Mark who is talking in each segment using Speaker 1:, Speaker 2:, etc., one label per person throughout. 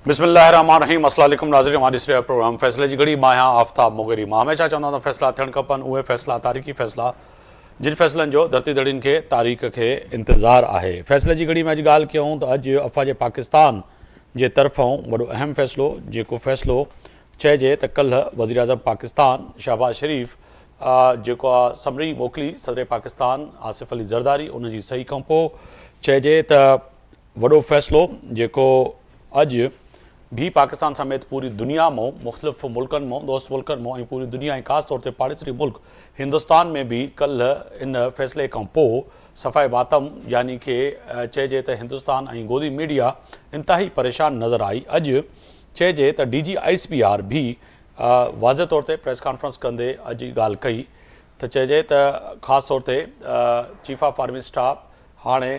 Speaker 1: बिस्मिल्लाहिर्रहमानिर्रहीम। अस्सलाम वालेकुम नाज़रीन, हमारी इस प्रोग्राम फ़ैसले की घड़ी मां आहियां आफ़ताब मुगरी। मां हमेशा चवंदा त फ़ैसला थियणु खपनि, उहे फ़ैसला तारीख़ी फ़ैसला जिन फ़ैसलनि जो धरती धड़ियुनि खे तारीख़ खे इंतज़ारु आहे। फ़ैसले जी घड़ी में अॼु ॻाल्हि कयूं त अॼु अफ़वाज पाकिस्तान जे तरफ़ां वॾो अहम फ़ैसिलो, जेको फ़ैसिलो चइजे त कल्ह वज़ीर आज़म पाकिस्तान शहबाज़ शरीफ़ जेको आहे समरी मोकिली सदर पाकिस्तान आसिफ़ अली ज़रदारी, उन जी सही खां पोइ चइजे त वॾो फ़ैसिलो जेको अॼु भी पाकिस्तान समेत पूरी दुनिया में मुख़्तलिफ़ मुल्कनि में, दोस्त मुल्कनि में, ऐं पूरी दुनिया ऐं ख़ासि तौर ते पाड़ेसरी मुल्क हिंदुस्तान में भी कल्ह इन फ़ैसिले खां पोइ सफ़ाए मातम यानी कि चइजे त हिंदुस्तान ऐं गोदी मीडिया इंतिहाई परेशान नज़र आई। अॼु चइजे त DGISPR भी वाज़े तौर ते प्रेस कॉन्फ्रेंस कंदे अॼु ॻाल्हि कई त चइजे त ख़ासि तौर ते चीफ ऑफ आर्मी स्टाफ हाणे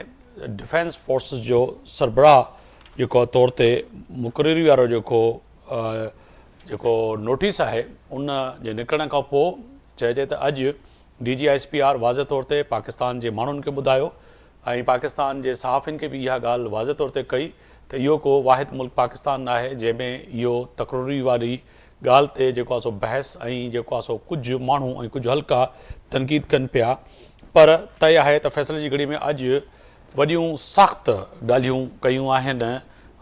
Speaker 1: डिफेंस फोर्सिस जो सरबराह जेको तौर ते मुक़ररी वारो जेको नोटिस आहे उन जे निकिरण खां पोइ चइजे त अॼु DGISPR वाज़े तौर ते पाकिस्तान जे माण्हुनि खे ॿुधायो ऐं पाकिस्तान जे सहाफ़ियुनि खे बि इहा ॻाल्हि वाज़े तौर ते कई त इहो को वाहिद मुल्क पाकिस्तान न आहे जंहिंमें इहो तकरूरी वारी ॻाल्हि ते जेको आहे सो बहस ऐं जेको आहे सो कुझु माण्हू ऐं कुझु हल्का तनक़ीद कनि पिया। पर तय आहे त फ़ैसिले जी घड़ी में अॼु वॾियूं सख़्तु ॻाल्हियूं कयूं आहिनि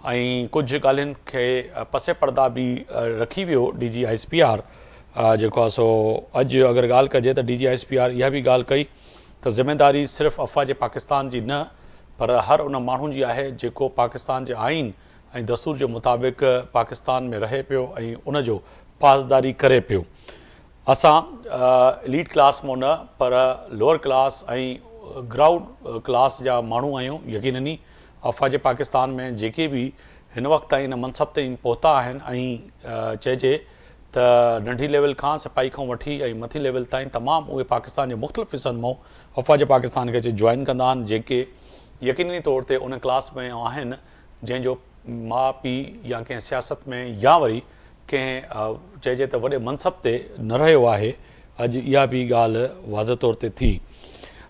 Speaker 1: ऐं कुझु ॻाल्हियुनि खे पसे पर्दा बि रखी वियो DGISPR जेको आहे सो अॼु अगरि ॻाल्हि कजे त DGISPR इहा बि ॻाल्हि कई त ज़िमेदारी सिर्फ़ु अफ़वाज पाकिस्तान जी न पर हर उन माण्हू जी आहे जेको पाकिस्तान जे आइन ऐं दस्तूर जे मुताबिक़ पाकिस्तान में रहे पियो ऐं उनजो पासदारी करे पियो। असां एलीट क्लास मां न पर लोअर क्लास ऐं ग्राउंड क्लास जा माण्हू आहियूं। यकीननी अफ़वाज पाकिस्तान में जेके बि हिन वक़्तु ताईं इन मनसब ते पहुता आहिनि ऐं चइजे त नंढी लेवल खां सिपाही खां वठी ऐं मथी लेवल ताईं तमामु उहे पाकिस्तान जे मुख़्तलिफ़ हिसनि मां अफ़वाज पाकिस्तान खे जॉइन कंदा आहिनि, जेके यकीनी तौर ते उन क्लास में आहिनि जंहिंजो माउ पीउ या कंहिं सियासत में या वरी कंहिं चइजे त वॾे मनसब ते न रहियो आहे। अॼु इहा बि ॻाल्हि वाज़े तौर ते थी।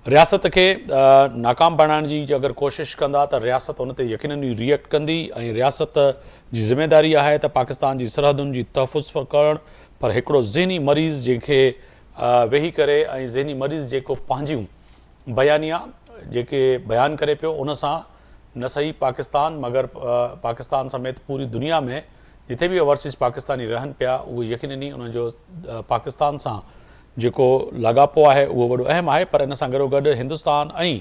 Speaker 1: रियासत खे नाकाम बणाइण जी अगरि कोशिशि कंदा त रियासत उन ते यकीननी रिएक्ट कंदी ऐं रियासत जी ज़िमेदारी आहे त पाकिस्तान जी सरहदुनि जी तहफ़ुज़ करणु। पर हिकिड़ो ज़हनी मरीज़ जंहिंखे वेही करे ऐं ज़हनी मरीज़ जेको पंहिंजियूं बयानिया जेके बयानु करे पियो उन सां न सही पाकिस्तान मगर पाकिस्तान समेत पूरी दुनिया में जिथे बि ओवरसीज़ पाकिस्तानी रहनि पिया उहे यकीननी उनजो पाकिस्तान सां जेको लाॻापो आहे उहो वॾो अहम आहे। पर इन सां गॾोगॾु हिंदुस्तान ऐं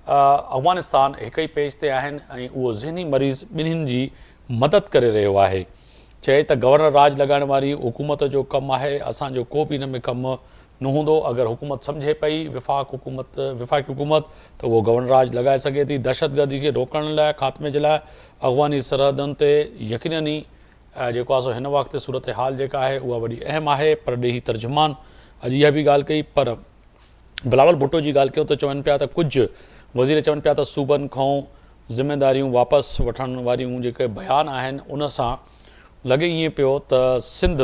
Speaker 1: अफ़गानिस्तान हिक ई पेज ते आहिनि ऐं उहो ज़हनी मरीज़ ॿिन्हिनि जी मदद करे रहियो आहे। चए त गवर्नर राज लॻाइण वारी हुकूमत जो कमु आहे, असांजो को बि इन में कमु न हूंदो। अगरि हुकूमत सम्झे पई विफ़ाक़ी हुकूमत त उहो गवर्नर राज लॻाए सघे थी। दहशतगर्दी खे रोकण लाइ, ख़ात्मे जे लाइ अफ़गानी सरहदुनि ते यकीननी जेको आहे सो हिन वक़्तु सूरत हाल जेका आहे उहा वॾी अहम आहे। पर ॾेही तर्जुमान अॼु इहा बि ॻाल्हि कई। पर बिलावल भुट्टो जी ॻाल्हि कयूं त चवनि पिया त कुझु वज़ीर चवनि पिया त सूबनि खां ज़िमेदारियूं वापसि वठण वारियूं जेके बयान आहिनि उन सां लॻे ईअं पियो त सिंध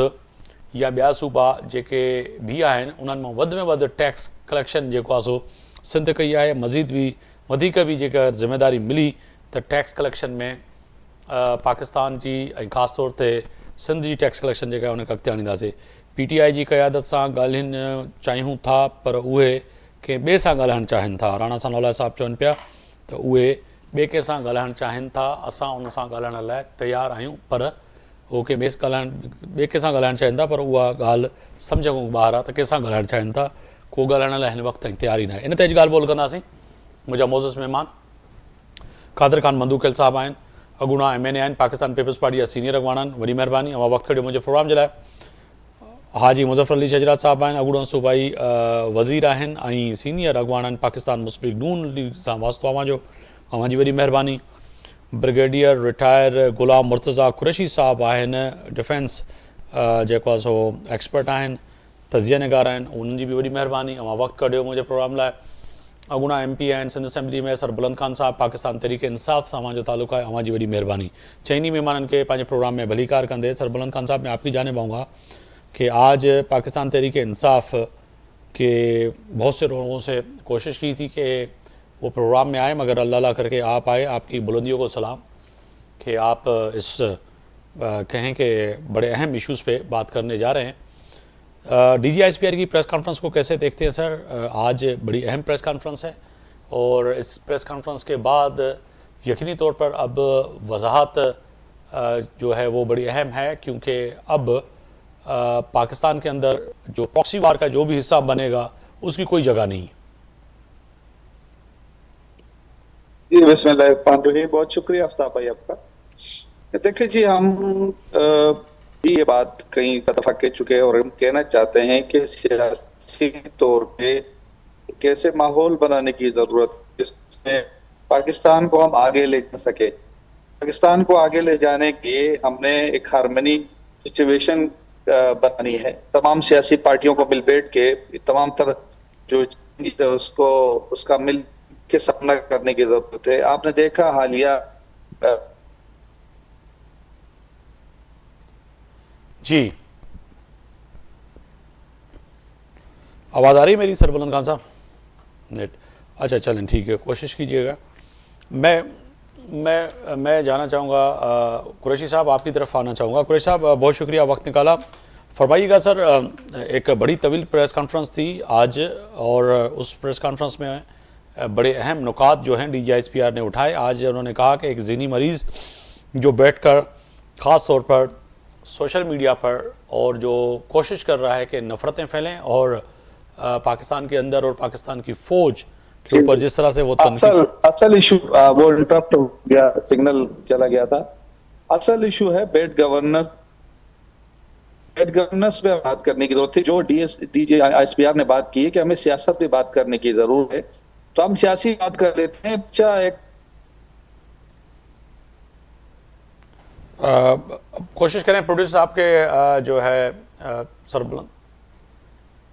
Speaker 1: या ॿिया सूबा जेके बि आहिनि उन्हनि मां वधि में वधि टैक्स कलेक्शन जेको आहे सो सिंध कई आहे। मज़ीद बि वधीक बि जेका ज़िमेदारी मिली त टैक्स कलेक्शन में पाकिस्तान जी ऐं ख़ासि तौर ते सिंध जी टैक्स कलेक्शन जेका आहे उनखे अॻिते आणींदासीं। PTI जी क़यादत सां ॻाल्हियुनि चाहियूं था पर उहे कंहिं ॿिए सां ॻाल्हाइणु चाहिनि था। राणा सनाउल्लाह साहिबु चवनि पिया त उहे ॿिए कंहिं सां ॻाल्हाइणु चाहिनि था, असां उन सां ॻाल्हाइण लाइ तयारु आहियूं पर उहो कंहिं ॿिए कंहिं सां ॻाल्हाइणु चाहिनि था पर उहा ॻाल्हि सम्झ खां ॿाहिरि आहे त कंहिंसां ॻाल्हाइणु चाहिनि था। को ॻाल्हाइण लाइ हिन वक़्तु ताईं तयारु ई न आहे। इन ते अॼु ॻाल्हि ॿोल कंदासीं। मुंहिंजा मोज़िज़ महिमान क़ादिर ख़ान मंदूकेल साहिबु आहिनि, अॻूणा MNA आहिनि, पाकिस्तान पीपल्स पार्टी जा सीनियर अॻवान आहिनि। वॾी महिरबानी अवां वक़्तु कढियो मुंहिंजे प्रोग्राम जे लाइ। हाजी मुज़फ़र अली शजरात साहिबु आहिनि, अॻूणो सूबाई वज़ीर आहिनि ऐं सीनियर अॻवान आहिनि पाकिस्तान मुस्लिम नून लीग सां वास्तो अवां जी वॾी महिरबानी। ब्रिगेडियर रिटायर गुलाम मुर्तज़ा कुरैशी साहिबु आहिनि, डिफेंस जेको आहे सो एक्सपर्ट आहिनि, तज़िया निगार आहिनि, उन्हनि जी बि वॾी महिरबानी। अवां वक़्तु कढियो मुंहिंजे प्रोग्राम लाइ। अॻूणा MP आहिनि सिंध असेंबली में सरबुलंद खान साहिबु, पाकिस्तान तहरीक इंसाफ़ सां अवां जो तालुक़ु आहे, अवां जी वॾी महिरबानी। चइनी महिमाननि खे पंहिंजे प्रोग्राम में भलीकार कंदे सरबुलंद खान साहब, मैं आपकी जानिब आऊँगा कि आज पाकिस्तान तहरीक इंसाफ़ के बहुत से लोगों से कोशिश की थी कि वो प्रोग्राम में आए, मगर अल्लाह करके आप आए। आपकी बुलंदियों को सलाम कि आप इस कहें कि बड़े अहम इश्यूज़ पे बात करने जा रहे हैं। DGISPR की प्रेस कॉन्फ्रेंस को कैसे देखते हैं सर? आज बड़ी अहम प्रेस कॉन्फ्रेंस है और इस प्रेस कॉन्फ्रेंस के बाद यकीनी तौर पर अब वजाहत जो है वो बड़ी अहम है, क्योंकि अब पाकिस्तान के अंदर जो प्रॉक्सी वार का जो भी हिस्सा बनेगा उसकी कोई जगह नहीं है।
Speaker 2: जी बिस्मिल्लाहिर्रहमानिर्रहीम, बहुत शुक्रिया आफ्ताब भाई आपका। देखिए जी, हम भी ये बात कई दफा कह चुके हैं और हम कहना चाहते हैं कि सियासी तौर पे कैसे माहौल बनाने की जरूरत है जिसमें पाकिस्तान को हम आगे ले जा सके। पाकिस्तान को आगे ले जाने के लिए हमने एक हार्मनी सिचुएशन बनानी है। तमाम सियासी पार्टियों को मिल बैठ के तमाम तरह जो चीज़ है उसको उसका मिल के सामना करने की जरूरत है। आपने देखा हालिया
Speaker 1: जी, आवाज़ आ रही है मेरी सरबुलंद खान साहब? नेट अच्छा, चलें ठीक है, कोशिश कीजिएगा। मैं जाना चाहूँगा, कुरैशी साहब आपकी तरफ आना चाहूँगा। कुरैशी साहब बहुत शुक्रिया वक्त निकाला। फरमाइएगा सर, एक बड़ी तवील प्रेस कॉन्फ्रेंस थी आज और उस प्रेस कॉन्फ्रेंस में बड़े अहम नुकात जो हैं DGISPR ने उठाए। आज उन्होंने कहा कि एक ज़हनी मरीज़ जो बैठकर ख़ास तौर पर सोशल मीडिया पर और जो कोशिश कर रहा है कि नफ़रतें फैलें और पाकिस्तान के अंदर और पाकिस्तान की फ़ौज के ऊपर जिस तरह से वो
Speaker 2: असल इशू वो इंटरप्ट हो गया, सिग्नल चला गया था। असल इशू है बैड गवर्नेंस पे बात करने की जरूरत थी। जो DGISPR ने बात की है कि हमें सियासत पे बात करने की जरूरत है, तो हम सियासी बात कर लेते हैं। अच्छा, एक
Speaker 1: कोशिश करें प्रोड्यूसर साहब के जो है सरबुलंद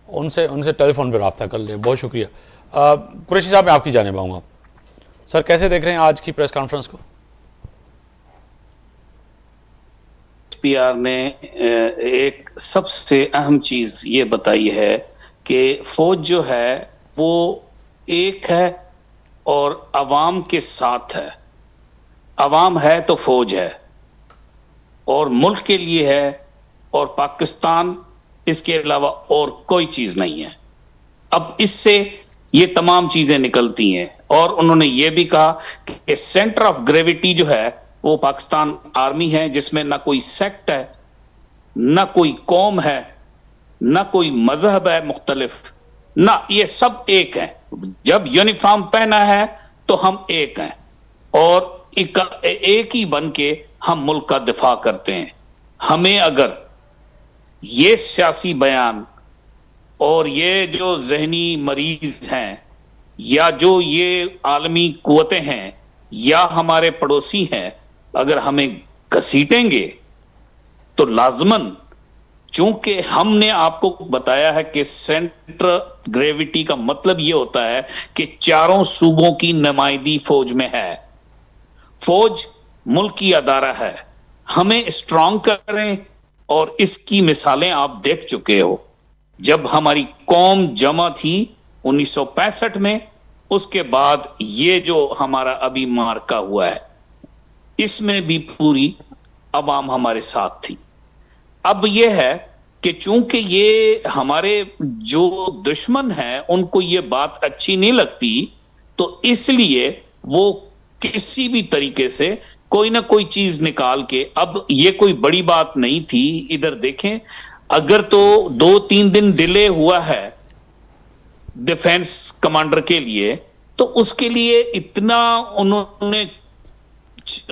Speaker 1: उनसे टेलीफोन पर रब्ता कर ले। बहुत शुक्रिया। कुरैशी साहब, मैं आपकी जानिब आऊँगा। सर, कैसे देख रहे हैं आज की प्रेस कॉन्फ्रेंस को?
Speaker 3: DGISPR ने एक सबसे अहम चीज ये बताई है कि फौज जो है वो एक है और अवाम के साथ है। अवाम है तो फौज है और मुल्क के लिए है, और पाकिस्तान इसके अलावा और कोई चीज नहीं है। अब इससे ये तमाम चीजें निकलती हैं। और उन्होंने ये भी कहा कि सेंटर ऑफ ग्रेविटी जो है वो पाकिस्तान आर्मी है, जिसमें ना कोई सेक्ट है, ना कोई कौम है, ना कोई मजहब है मुख्तलिफ, ना, ये सब एक है। जब यूनिफॉर्म पहना है तो हम एक हैं और एक ही बन के हम मुल्क का दिफा करते हैं। हमें अगर ये सियासी बयान और ये जो जहनी मरीज हैं या जो ये आलमी कुव्वतें हैं या हमारे पड़ोसी हैं, अगर हमें घसीटेंगे तो लाजमन, चूंकि हमने आपको बताया है कि सेंटर ग्रेविटी का मतलब यह होता है कि चारों सूबों की नुमाइंदगी फौज में है। फौज मुल्क की अदारा है, हमें स्ट्रांग करें। और इसकी मिसालें आप देख चुके हो। जब हमारी कौम जमा थी 1965 में, उसके बाद ये जो हमारा अभी मार्का हुआ है, इसमें भी पूरी अवाम हमारे साथ थी। अब यह है कि चूंकि ये हमारे जो दुश्मन हैं उनको ये बात अच्छी नहीं लगती, तो इसलिए वो किसी भी तरीके से कोई ना कोई चीज निकाल के, अब ये कोई बड़ी बात नहीं थी। इधर देखें, अगर तो 2-3 दिन डिले हुआ है डिफेंस कमांडर के लिए, तो उसके लिए इतना उन्होंने,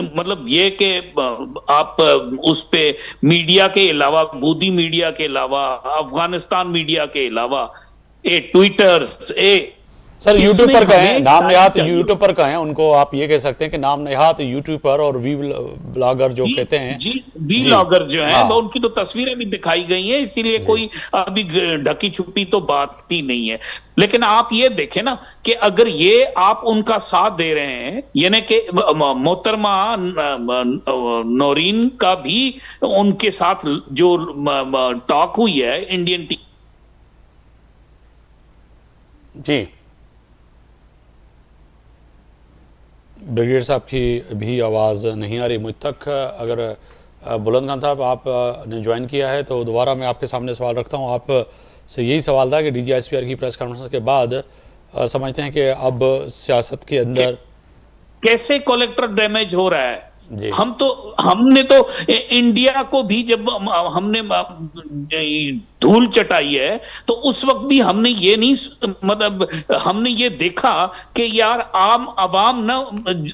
Speaker 3: मतलब ये कि आप उस पे मीडिया के अलावा, गोदी मीडिया के अलावा, अफगानिस्तान मीडिया के अलावा, ट्विटर
Speaker 1: सर यूट्यूब पर कहें, नाम नेहात यूट्यूब पर कहें, उनको आप ये कह सकते हैं कि नाम नेहात यूट्यूब पर और वी ब्लॉगर जो कहते हैं,
Speaker 3: जी वी ब्लॉगर जो हैं, उनकी तो तस्वीरें भी दिखाई गई हैं, इसीलिए कोई अभी ढकी छुपी तो बात ही नहीं है। लेकिन आप ये देखें ना कि अगर ये आप उनका साथ दे रहे हैं, यानी कि मोहतरमा नौरीन का भी उनके साथ जो टॉक हुई है इंडियन टीम।
Speaker 1: जी, ब्रिगेडियर साहब की भी आवाज़ नहीं आ रही मुझ तक। अगर बुलंद खान साहब, आप ने ज्वाइन किया है तो दोबारा मैं आपके सामने सवाल रखता हूँ। आप से यही सवाल था कि DGISPR की प्रेस कॉन्फ्रेंस के बाद समझते हैं कि अब सियासत के अंदर
Speaker 3: कैसे कलेक्टर डैमेज हो रहा है।
Speaker 1: जी।
Speaker 3: हमने तो इंडिया को भी जब हमने धूल चटाई है तो उस वक्त भी हमने ये नहीं, मतलब हमने ये देखा कि यार आम आवाम ना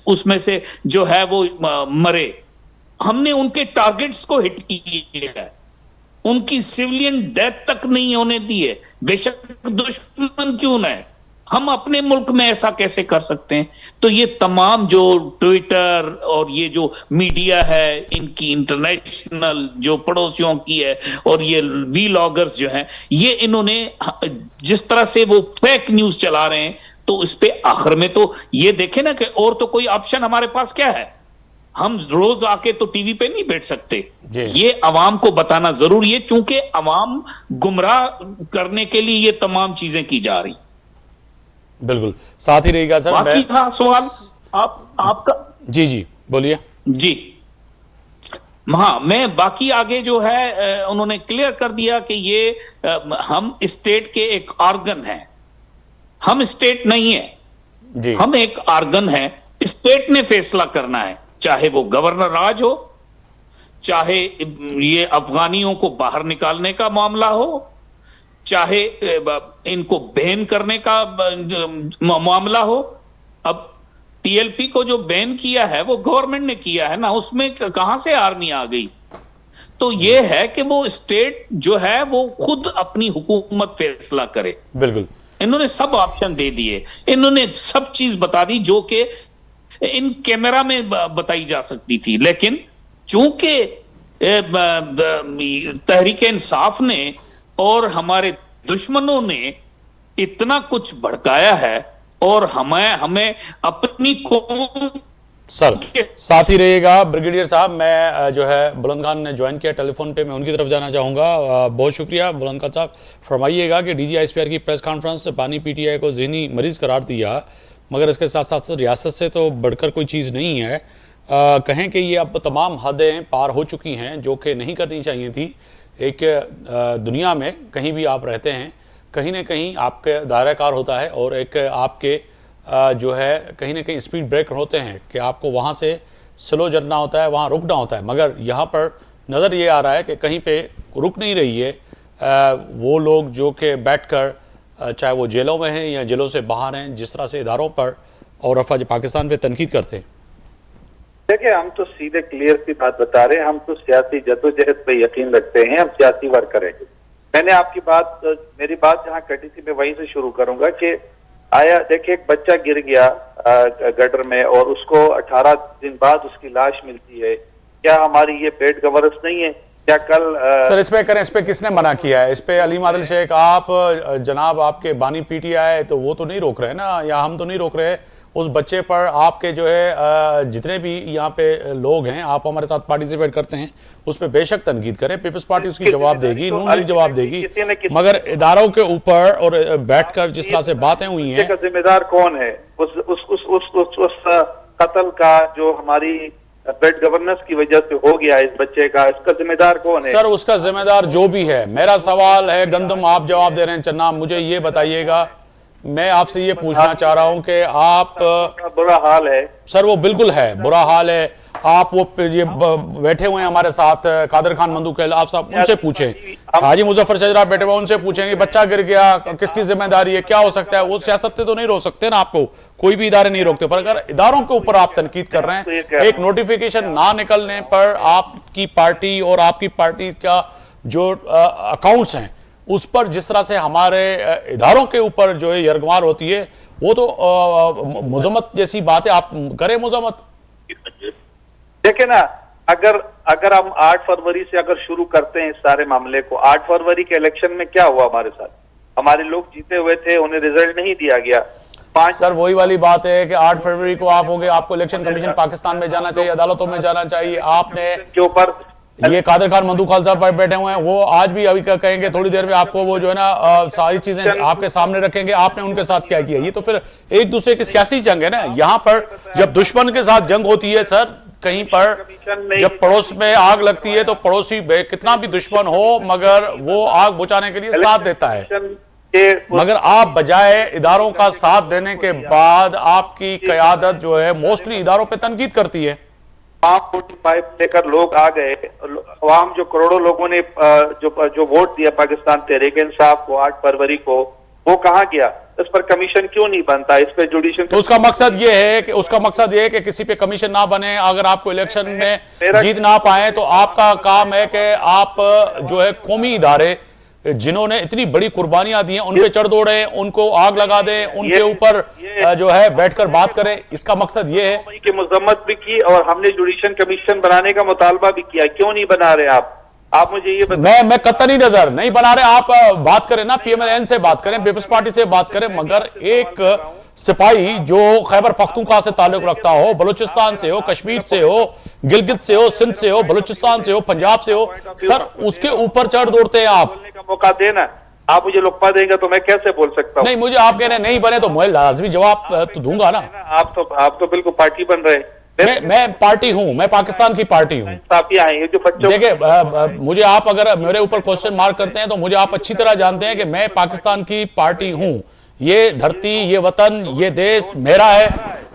Speaker 3: उसमें से जो है वो मरे। हमने उनके टारगेट्स को हिट किया है, उनकी सिविलियन डेथ तक नहीं होने दी है, बेशक दुश्मन क्यों ना है। हम अपने मुल्क में ऐसा कैसे कर सकते हैं? तो ये तमाम जो ट्विटर और ये जो मीडिया है, इनकी इंटरनेशनल जो पड़ोसियों की है, और ये वीलॉगर्स जो हैं, ये इन्होंने जिस तरह से वो फेक न्यूज चला रहे हैं, तो इस पे आखिर में तो ये देखे ना कि और तो कोई ऑप्शन हमारे पास क्या है। हम रोज आके तो टीवी पे नहीं बैठ सकते, ये अवाम को बताना जरूरी है, क्योंकि अवाम गुमराह करने के लिए ये तमाम चीजें की जा रही।
Speaker 1: बिल्कुल, साथ ही रहेगा सर।
Speaker 3: बाकी था सवाल आपका।
Speaker 1: जी बोलिए।
Speaker 3: जी हाँ, मैं बाकी आगे जो है उन्होंने क्लियर कर दिया कि ये हम स्टेट के एक ऑर्गन हैं, हम स्टेट नहीं है
Speaker 1: जी।
Speaker 3: हम एक ऑर्गन है, स्टेट ने फैसला करना है, चाहे वो गवर्नर राज हो, चाहे ये अफगानियों को बाहर निकालने का मामला हो, चाहे इनको बैन करने का मामला हो। अब TLP को जो बैन किया है वो गवर्नमेंट ने किया है ना, उसमें कहां से आर्मी आ गई? तो ये है कि वो स्टेट जो है वो खुद अपनी हुकूमत फैसला करे।
Speaker 1: बिल्कुल,
Speaker 3: इन्होंने सब ऑप्शन दे दिए, इन्होंने सब चीज बता दी जो कि इन कैमरा में बताई जा सकती थी, लेकिन चूंकि तहरीक इंसाफ ने और हमारे दुश्मनों ने इतना कुछ भड़काया है, और हमें अपनी कौम।
Speaker 1: सर साथ ही रहेगा ब्रिगेडियर साहब। मैं जो है बुलंद खान ने ज्वाइन किया टेलीफोन पे, मैं उनकी तरफ जाना चाहूँगा। बहुत शुक्रिया बुलंद खान साहब। फरमाइएगा कि DGISPR की प्रेस कॉन्फ्रेंस पानी PTI को ज़हनी मरीज करार दिया, मगर इसके साथ साथ रियासत से तो बढ़कर कोई चीज़ नहीं है। कहें कि ये अब तमाम हदें पार हो चुकी हैं जो कि नहीं करनी चाहिए थी। एक दुनिया में कहीं भी आप रहते हैं, कहीं ना कहीं आपके दायरा कार होता है, और एक आपके जो है कहीं ना कहीं स्पीड ब्रेकर होते हैं कि आपको वहाँ से स्लो चलना होता है, वहाँ रुकना होता है। मगर यहाँ पर नज़र ये आ रहा है कि कहीं पे रुक नहीं रही है। वो लोग जो कि बैठकर चाहे वो जेलों में हैं या जेलों से बाहर हैं, जिस तरह से इदारों पर और अफवाज पाकिस्तान पे तनकीद करते हैं।
Speaker 2: देखिए, हम तो सीधे क्लियर सी बात बता रहे हैं, हम तो सियासी जद्दोजहद पे यकीन रखते हैं, हम सियासी वर्क करेंगे। मैंने आपकी बात, मेरी बात जहाँ कटी थी मैं वहीं से शुरू करूंगा कि आया देखिए एक बच्चा गिर गया गटर में और उसको 18 दिन बाद उसकी लाश मिलती है। क्या हमारी ये पेड गवर्नेंस नहीं है? क्या कल
Speaker 1: सर इस पे करें, इस पे किसने मना किया है? इस पे अलीम आदिल शेख, आप जनाब आपके बानी PTI तो वो तो नहीं रोक रहे ना, या हम तो नहीं रोक रहे उस बच्चे पर। आपके जो है जितने भी यहाँ पे लोग हैं, आप हमारे साथ पार्टिसिपेट करते हैं, उस पर बेशक तनकीद करें। पीपल्स पार्टी उसकी जवाब देगी, नून लीग जवाब देगी, मगर इदारों के ऊपर और बैठकर जिस तरह से बातें हुई हैं,
Speaker 2: जिम्मेदार कौन है उस कत्ल का जो हमारी बेड गवर्नेंस की वजह से हो गया इस बच्चे का, इसका जिम्मेदार कौन है?
Speaker 1: सर उसका जिम्मेदार जो भी है। मेरा सवाल है गंदम, आप जवाब दे रहे हैं चन्ना, मुझे ये बताइएगा, मैं आपसे ये पूछना चाह रहा हूं कि आप
Speaker 2: बुरा हाल है
Speaker 1: सर, वो बिल्कुल है, बुरा हाल है। आप वो ये बैठे हुए हैं हमारे साथ कादर खान मंदूकेल, आप सब उनसे पूछें, हाजी मुजफ्फर शजरा बैठे हुए, उनसे पूछेंगे बच्चा गिर गया किसकी जिम्मेदारी है, क्या हो सकता है? वो सियासत से तो नहीं रोक सकते ना, आपको कोई भी इदारे नहीं रोकते, पर अगर इदारों के ऊपर आप तनकीद कर रहे हैं, एक नोटिफिकेशन ना निकलने पर आपकी पार्टी और आपकी पार्टी का जो अकाउंट्स हैं उस पर जिस तरह से हमारे इदारों के ऊपर जो है यरगमार होती है, वो तो मुजम्मत जैसी बात है। आप करें मुजम्मत।
Speaker 2: देखिए ना, अगर हम 8 फरवरी से अगर शुरू करते हैं इस सारे मामले को, 8 फरवरी के इलेक्शन में क्या हुआ हमारे साथ? हमारे लोग जीते हुए थे, उन्हें रिजल्ट नहीं दिया गया।
Speaker 1: सर वही वाली बात है कि 8 फरवरी को आप होंगे, आपको इलेक्शन कमीशन पाकिस्तान में जाना चाहिए, अदालतों में जाना चाहिए। आपने
Speaker 2: के ऊपर
Speaker 1: ये कादर खान मंदूखाल साहब पर बैठे हुए हैं, वो आज भी अभी कहेंगे थोड़ी देर में आपको वो जो है ना सारी चीजें आपके सामने रखेंगे, आपने उनके साथ क्या किया। ये तो फिर एक दूसरे की सियासी जंग है ना। यहाँ पर जब दुश्मन के साथ जंग होती है सर, कहीं पर जब पड़ोस में आग लगती है तो पड़ोसी कितना भी दुश्मन हो मगर वो आग बुझाने के लिए साथ देता है, मगर आप बजाय इदारों का साथ देने के बाद आपकी क़यादत जो है मोस्टली इदारों पे तनकीद करती है।
Speaker 4: 45 लेकर लोग आ गए, अवाम जो करोड़ों लोगों ने जो वोट दिया पाकिस्तान तहरीक इंसाफ को 8 फरवरी को, वो कहाँ गया? इस पर कमीशन क्यों नहीं बनता? इस पे जुडिशियल,
Speaker 1: तो उसका मकसद ये है कि किसी पे कमीशन ना बने। अगर आपको इलेक्शन में जीत ना पाए तो आपका काम है कि आप जो है कौमी इदारे जिन्होंने इतनी बड़ी कुर्बानियां दी हैं उन पे चढ़ दौड़े, उनको आग लगा दें, उनके ऊपर जो है बैठकर बात करें। इसका मकसद ये है
Speaker 4: कि मजम्मत भी की और हमने जुडिशियल कमीशन बनाने का मुतालबा भी किया। क्यों नहीं बना रहे आप मुझे ये
Speaker 1: मैं कतई नजर नहीं बना रहे। आप बात करें ना, PMLN से बात करें, पीपल्स पार्टी से बात करें, मगर एक सिपाही जो खैबर पख्तूनख्वा से ताल्लुक रखता हो, बलूचिस्तान से हो, कश्मीर से हो, गिलगित से हो, सिंध से हो, बलूचिस्तान से हो, पंजाब से हो, सर उसके ऊपर चढ़ दौड़ते हैं आप।
Speaker 4: बोलने का मौका देना, आप मुझे लुक्पा देंगे तो मैं कैसे बोल सकता हूँ?
Speaker 1: नहीं, मुझे आप कह रहे नहीं बने तो मैं लाजमी जवाब तो दूंगा ना।
Speaker 4: आप तो बिल्कुल पार्टी बन रहे।
Speaker 1: मैं पार्टी हूं, मैं पाकिस्तान की पार्टी हूं। देखिए, मुझे आप अगर मेरे ऊपर क्वेश्चन मार्क करते हैं तो मुझे आप अच्छी तरह जानते हैं कि मैं पाकिस्तान की पार्टी हूं। ये धरती, ये वतन, ये देश मेरा है,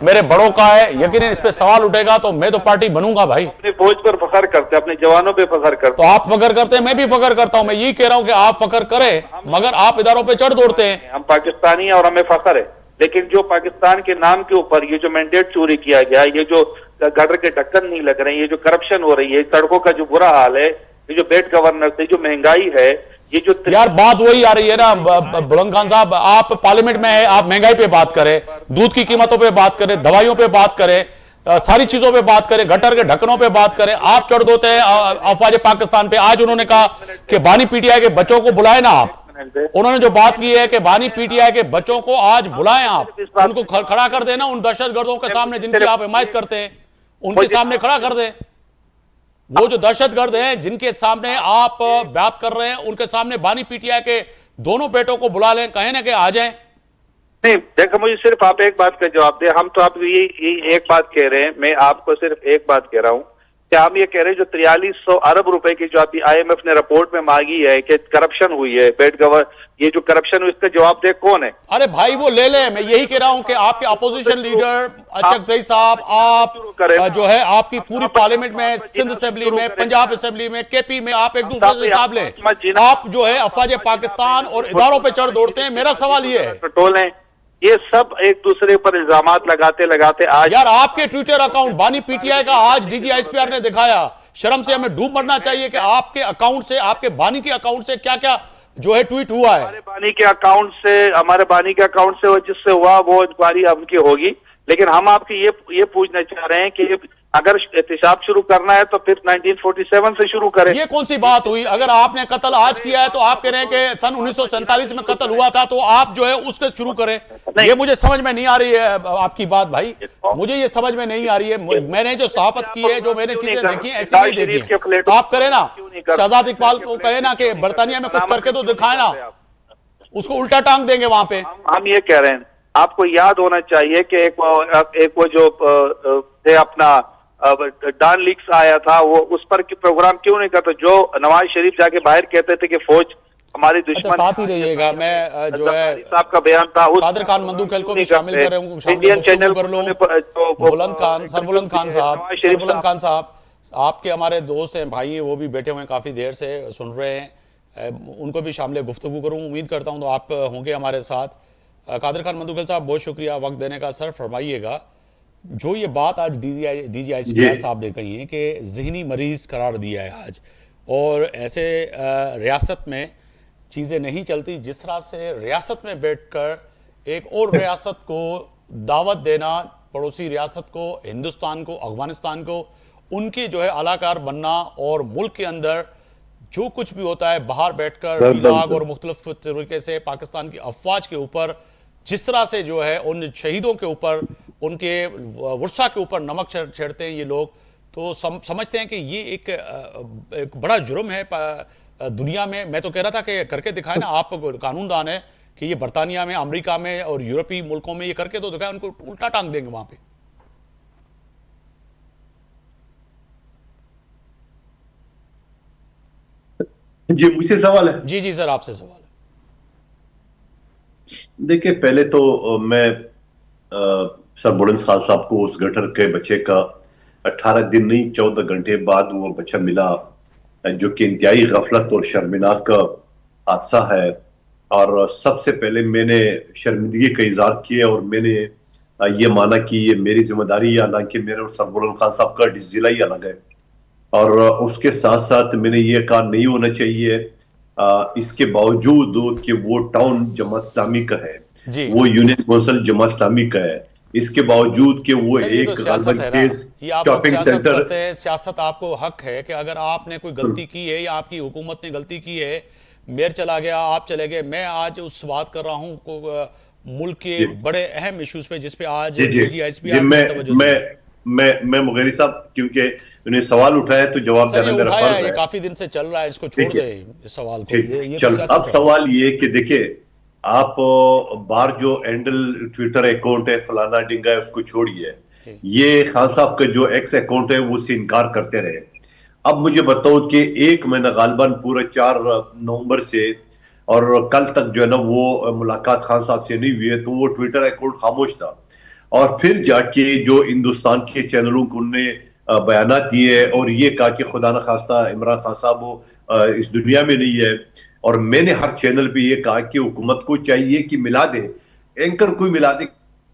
Speaker 1: मेरे बड़ों का है। यकीनन इस पे सवाल उठेगा तो मैं तो पार्टी बनूंगा भाई।
Speaker 4: अपने फौज पर फखर करते, अपने जवानों पे फखर करते।
Speaker 1: तो आप फखर करते हैं, मैं भी फखर करता हूं। मैं यही कह रहा हूं कि आप फखर करें, मगर आप इदारों पे चढ़ दौड़ते हैं।
Speaker 4: हम पाकिस्तानी हैं और हमें फखर है, लेकिन जो पाकिस्तान के नाम के ऊपर ये जो मैंडेट चोरी किया गया, ये जो गटर के ढक्कन नहीं लग रहे हैं, ये जो करप्शन हो रही है, सड़कों का जो बुरा हाल है, ये जो बेड गवर्नर से जो महंगाई है, ये जो
Speaker 1: यार बात वही आ रही है ना बुलंद खान साहब, आप पार्लियामेंट में है, आप महंगाई पे बात करें, दूध की कीमतों पे बात करें, दवाइयों पे बात करें, सारी चीजों पे बात करें, गटर के ढक्कनों पे बात करें, आप चढ़ दोते हैं अफवाज पाकिस्तान पे। आज उन्होंने कहा कि बानी PTI के बच्चों को बुलाए ना आप। उन्होंने जो बात की है कि बानी PTI के बच्चों को आज बुलाएं आप, उनको खड़ा कर देना उन दहशतगर्दों के सामने जिनकी आप हिमायत करते हैं, उनके सामने खड़ा कर दें। वो जो दहशतगर्द हैं जिनके सामने आप बात कर रहे हैं, उनके सामने बानी PTI के दोनों बेटों को बुला लें, कहें ना कि आ जाएं।
Speaker 4: नहीं, देखो मुझे सिर्फ आप एक बात का जवाब दे। हम तो आप ये एक बात कह रहे हैं, मैं आपको सिर्फ एक बात कह रहा हूं कि हम ये कह रहे हैं जो 4300 अरब रुपए की जो अभी IMF ने रिपोर्ट में मांगी है कि करप्शन हुई है, बेड गवर, ये जो करप्शन हुई, इसका जवाब दे कौन है?
Speaker 1: अरे भाई वो ले ले। मैं यही कह रहा हूं कि आपके अपोजिशन लीडर अचकजई साहब, आप जो है आपकी पूरी पार्लियामेंट में, सिंध असेंबली में, पंजाब असेंबली में, KP में, आप एक दूसरे से हिसाब लें। आप जो है अफवाज पाकिस्तान और इदारों पे चढ़ दौड़ते हैं। मेरा सवाल ये है,
Speaker 4: टोल ये सब एक दूसरे पर इल्जामात लगाते लगाते आज
Speaker 1: यार आपके ट्विटर अकाउंट बानी PTI का आज DG ISPR ने दिखाया। शर्म से हमें डूब मरना चाहिए कि आपके अकाउंट से, आपके बानी के अकाउंट से क्या क्या जो है ट्वीट हुआ है।
Speaker 4: हमारे बानी के अकाउंट से जिससे हुआ वो इंक्वायरी उनकी होगी, लेकिन हम आपकी ये पूछना चाह रहे हैं कि अगर एहतिसाब शुरू करना है तो फिर 1947 से शुरू करें।
Speaker 1: ये कौन सी बात हुई? अगर आपने कत्ल आज किया है तो आप कह रहे हैं कि सन 1947 में कत्ल हुआ था, तो आप जो है उससे शुरू करें। ये मुझे समझ में नहीं आ रही है आपकी बात भाई, मुझे ये समझ में नहीं आ रही है। मैंने जो सहाफत की है, जो मैंने चीजें देखी है, ऐसी नहीं देखी है। तो आप करें ना, शहजाद इकबाल को कहे ना कि बर्तानिया में कुछ करके तो दिखाए ना, उसको उल्टा टांग देंगे वहां पे।
Speaker 4: हम ये कह रहे हैं, आपको याद होना चाहिए कि एक वो जो अपना डॉन लीक्स आया था, वो उस पर प्रोग्राम क्यों नहीं करते? जो नवाज शरीफ जाके बाहर कहते थे कि फौज हमारी दुश्मन।
Speaker 1: अच्छा, साथ ही रहिएगा। मैं जो है
Speaker 4: साहब का बयान था,
Speaker 1: कादर खान मंदूखेल को भी शामिल करें,
Speaker 4: इंडियन चैनल
Speaker 1: कर लो। बुलंद खान सरबुलंद खान साहब आपके हमारे दोस्त हैं, भाई हैं, वो भी बैठे हुए हैं, काफी देर से सुन रहे हैं, उनको भी शामिल गुफ्तगू करूँ। उम्मीद करता हूँ तो आप होंगे हमारे साथ। कादर खान मंदूखेल साहब, बहुत शुक्रिया वक्त देने का। सर फरमाइएगा, जो ये बात आज DG ISPR साहब ने कही है कि जहनी मरीज करार दिया है आज, और ऐसे रियासत में चीज़ें नहीं चलती जिस तरह से रियासत में बैठकर एक और रियासत को दावत देना, पड़ोसी रियासत को, हिंदुस्तान को, अफगानिस्तान को, उनके जो है अलाकार बनना, और मुल्क के अंदर जो कुछ भी होता है बाहर बैठकर इलाग और मुख्तलिफ तरीके से पाकिस्तान की अफवाज के ऊपर जिस तरह से जो है उन शहीदों के ऊपर, उनके वर्षा के ऊपर नमक छेड़ते हैं ये लोग, तो समझते हैं कि ये एक बड़ा जुर्म है दुनिया में। मैं तो कह रहा था कि करके दिखाए ना, आप कानूनदान है कि ये बरतानिया में, अमेरिका में और यूरोपीय मुल्कों में ये करके तो दिखाए, उनको उल्टा टांग देंगे वहां पे।
Speaker 5: जी, मुझसे सवाल है।
Speaker 1: जी जी सर, आपसे सवाल है।
Speaker 5: देखिए, पहले तो मैं सर बुलंद खान साहब को, उस गटर के बच्चे का 18 दिन नहीं 14 घंटे बाद वो बच्चा मिला, जो कि इंतहाई गफलत और शर्मनाक हादसा है। और सबसे पहले मैंने शर्मिंदगी का इजहार किया और मैंने ये माना कि ये मेरी जिम्मेदारी है, हालांकि मेरे और सर बुलंद खान साहब का जिला ही अलग है। और उसके साथ साथ मैंने ये कहा नहीं होना चाहिए, इसके बावजूद कि वो टाउन जमात इस्लामी का है,
Speaker 1: जी
Speaker 5: वो यूनियन कौंसिल जमात इस्लामी का है, इसके बावजूद कि वो
Speaker 1: सर, ये तो
Speaker 5: एक
Speaker 1: सियासत
Speaker 5: गालबन
Speaker 1: है ना।
Speaker 5: केस
Speaker 1: ये आप लोग
Speaker 5: शॉपिंग
Speaker 1: सियासत
Speaker 5: सेंटर।
Speaker 1: करते हैं, सियासत आपको हक है कि अगर आपने कोई गलती की है या आपकी हुकूमत ने गलती की है, मेयर चला गया, आप चले गए, मैं आज उस बात कर रहा हूँ मुल्क के
Speaker 5: जी
Speaker 1: बड़े अहम इश्यूज पे जिस पे आज
Speaker 5: जी जी जी,
Speaker 1: DGISPR ने तवज्जो दी है।
Speaker 5: मैं मुगेरी साहब, क्योंकि उन्हें सवाल उठाया तो जवाब
Speaker 1: सर, ये
Speaker 5: देना मेरा
Speaker 1: उठाया है,
Speaker 5: फर्ज
Speaker 1: ये
Speaker 5: है।
Speaker 1: काफी दिन से चल रहा है, इसको छोड़
Speaker 5: देखिए,
Speaker 1: दे इस सवाल को,
Speaker 5: ठीक,
Speaker 1: ये तो
Speaker 5: चल,
Speaker 1: सियासी
Speaker 5: अब
Speaker 1: सवाल है।
Speaker 5: सवाल ये कि देखिए, आप बाहर जो एंडल ट्विटर अकाउंट है फलाना डिंगा है उसको छोड़िए,
Speaker 1: जी
Speaker 5: ये खान साहब का जो एक्स अकाउंट है वो उससे इनकार करते रहे। अब मुझे बताओ कि एक महीना गालबन पूरा 4 नवंबर से और कल तक जो है ना वो मुलाकात खान साहब से नहीं हुई है, तो वो ट्विटर अकाउंट खामोश था। और फिर जाके जो हिंदुस्तान के चैनलों को उनने बयानात दिए और ये कहा कि खुदा न खास्ता इमरान खान साहब वो इस दुनिया में नहीं है। और मैंने हर चैनल पे ये कहा कि हुकूमत को चाहिए कि मिला दे, एंकर को मिला दे,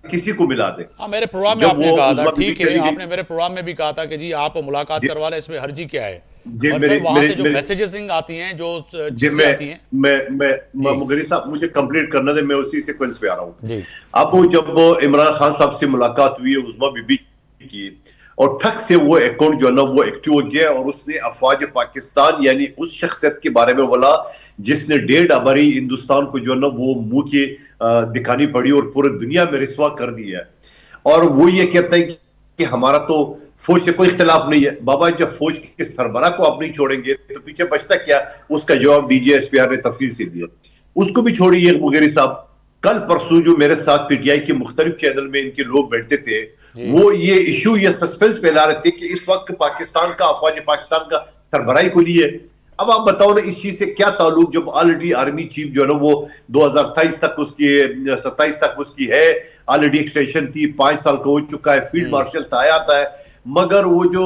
Speaker 5: किसी को मिला दे।
Speaker 1: हाँ, मेरे प्रोग्राम में
Speaker 5: जब
Speaker 1: आपने
Speaker 5: वो
Speaker 1: कहा था,
Speaker 5: उजमा बीबी
Speaker 1: ठीक है,
Speaker 5: चली गई,
Speaker 1: आपने मेरे प्रोग्राम में भी कहा था कि जी आप मुलाकात
Speaker 5: जी,
Speaker 1: करवा लें, इसमें हर्जी क्या है।
Speaker 5: जी
Speaker 1: मगर सर,
Speaker 5: मेरी
Speaker 1: वहां
Speaker 5: मेरी
Speaker 1: से जो
Speaker 5: मेरी
Speaker 1: मैसेजेसिंग आती हैं, जो
Speaker 5: जी
Speaker 1: चीजें आती हैं।
Speaker 5: मैं
Speaker 1: जी
Speaker 5: मुगरी साहब, मुझे कंप्लीट करना दे, मैं उसी सीक्वेंस पे आ रहा हूँ।
Speaker 1: जी
Speaker 5: अब वो जब इमरान खान साहब से मुलाकात हुई है उजमा बीबी की, और ठक से वो अकाउंट जो है ना वो एक्टिव हो गया और उसने अफवाज पाकिस्तान यानी उस शख्सियत के बारे में बोला जिसने 1.5 हिंदुस्तान को जो है ना वो मुंह की दिखानी पड़ी और पूरी दुनिया में रिस्वा कर दिया है। और वो ये कहता है कि हमारा तो फौज से कोई इख्तिलाफ नहीं है। बाबा, जब फौज के सरबराह को आप नहीं छोड़ेंगे तो पीछे बचता क्या? उसका जवाब DGISPR ने तफसील से दिया। उसको भी छोड़िए मुगेरी साहब, कल परसों जो मेरे साथ PTI के मुख्तलिफ चैनल में इनके लोग बैठते थे,
Speaker 1: जी
Speaker 5: वो ये इशू, ये सस्पेंस फैला रहे थे कि इस वक्त पाकिस्तान का अफवाज पाकिस्तान का सरबराही को नहीं है। अब आप बताओ ना इस चीज से क्या ताल्लुक, जब ऑलरेडी आर्मी चीफ जो है ना वो 2028 तक उसकी 27 तक उसकी है, ऑलरेडी एक्सटेंशन थी, 5 साल का हो चुका है, फील्ड मार्शल तैनात है, मगर वो जो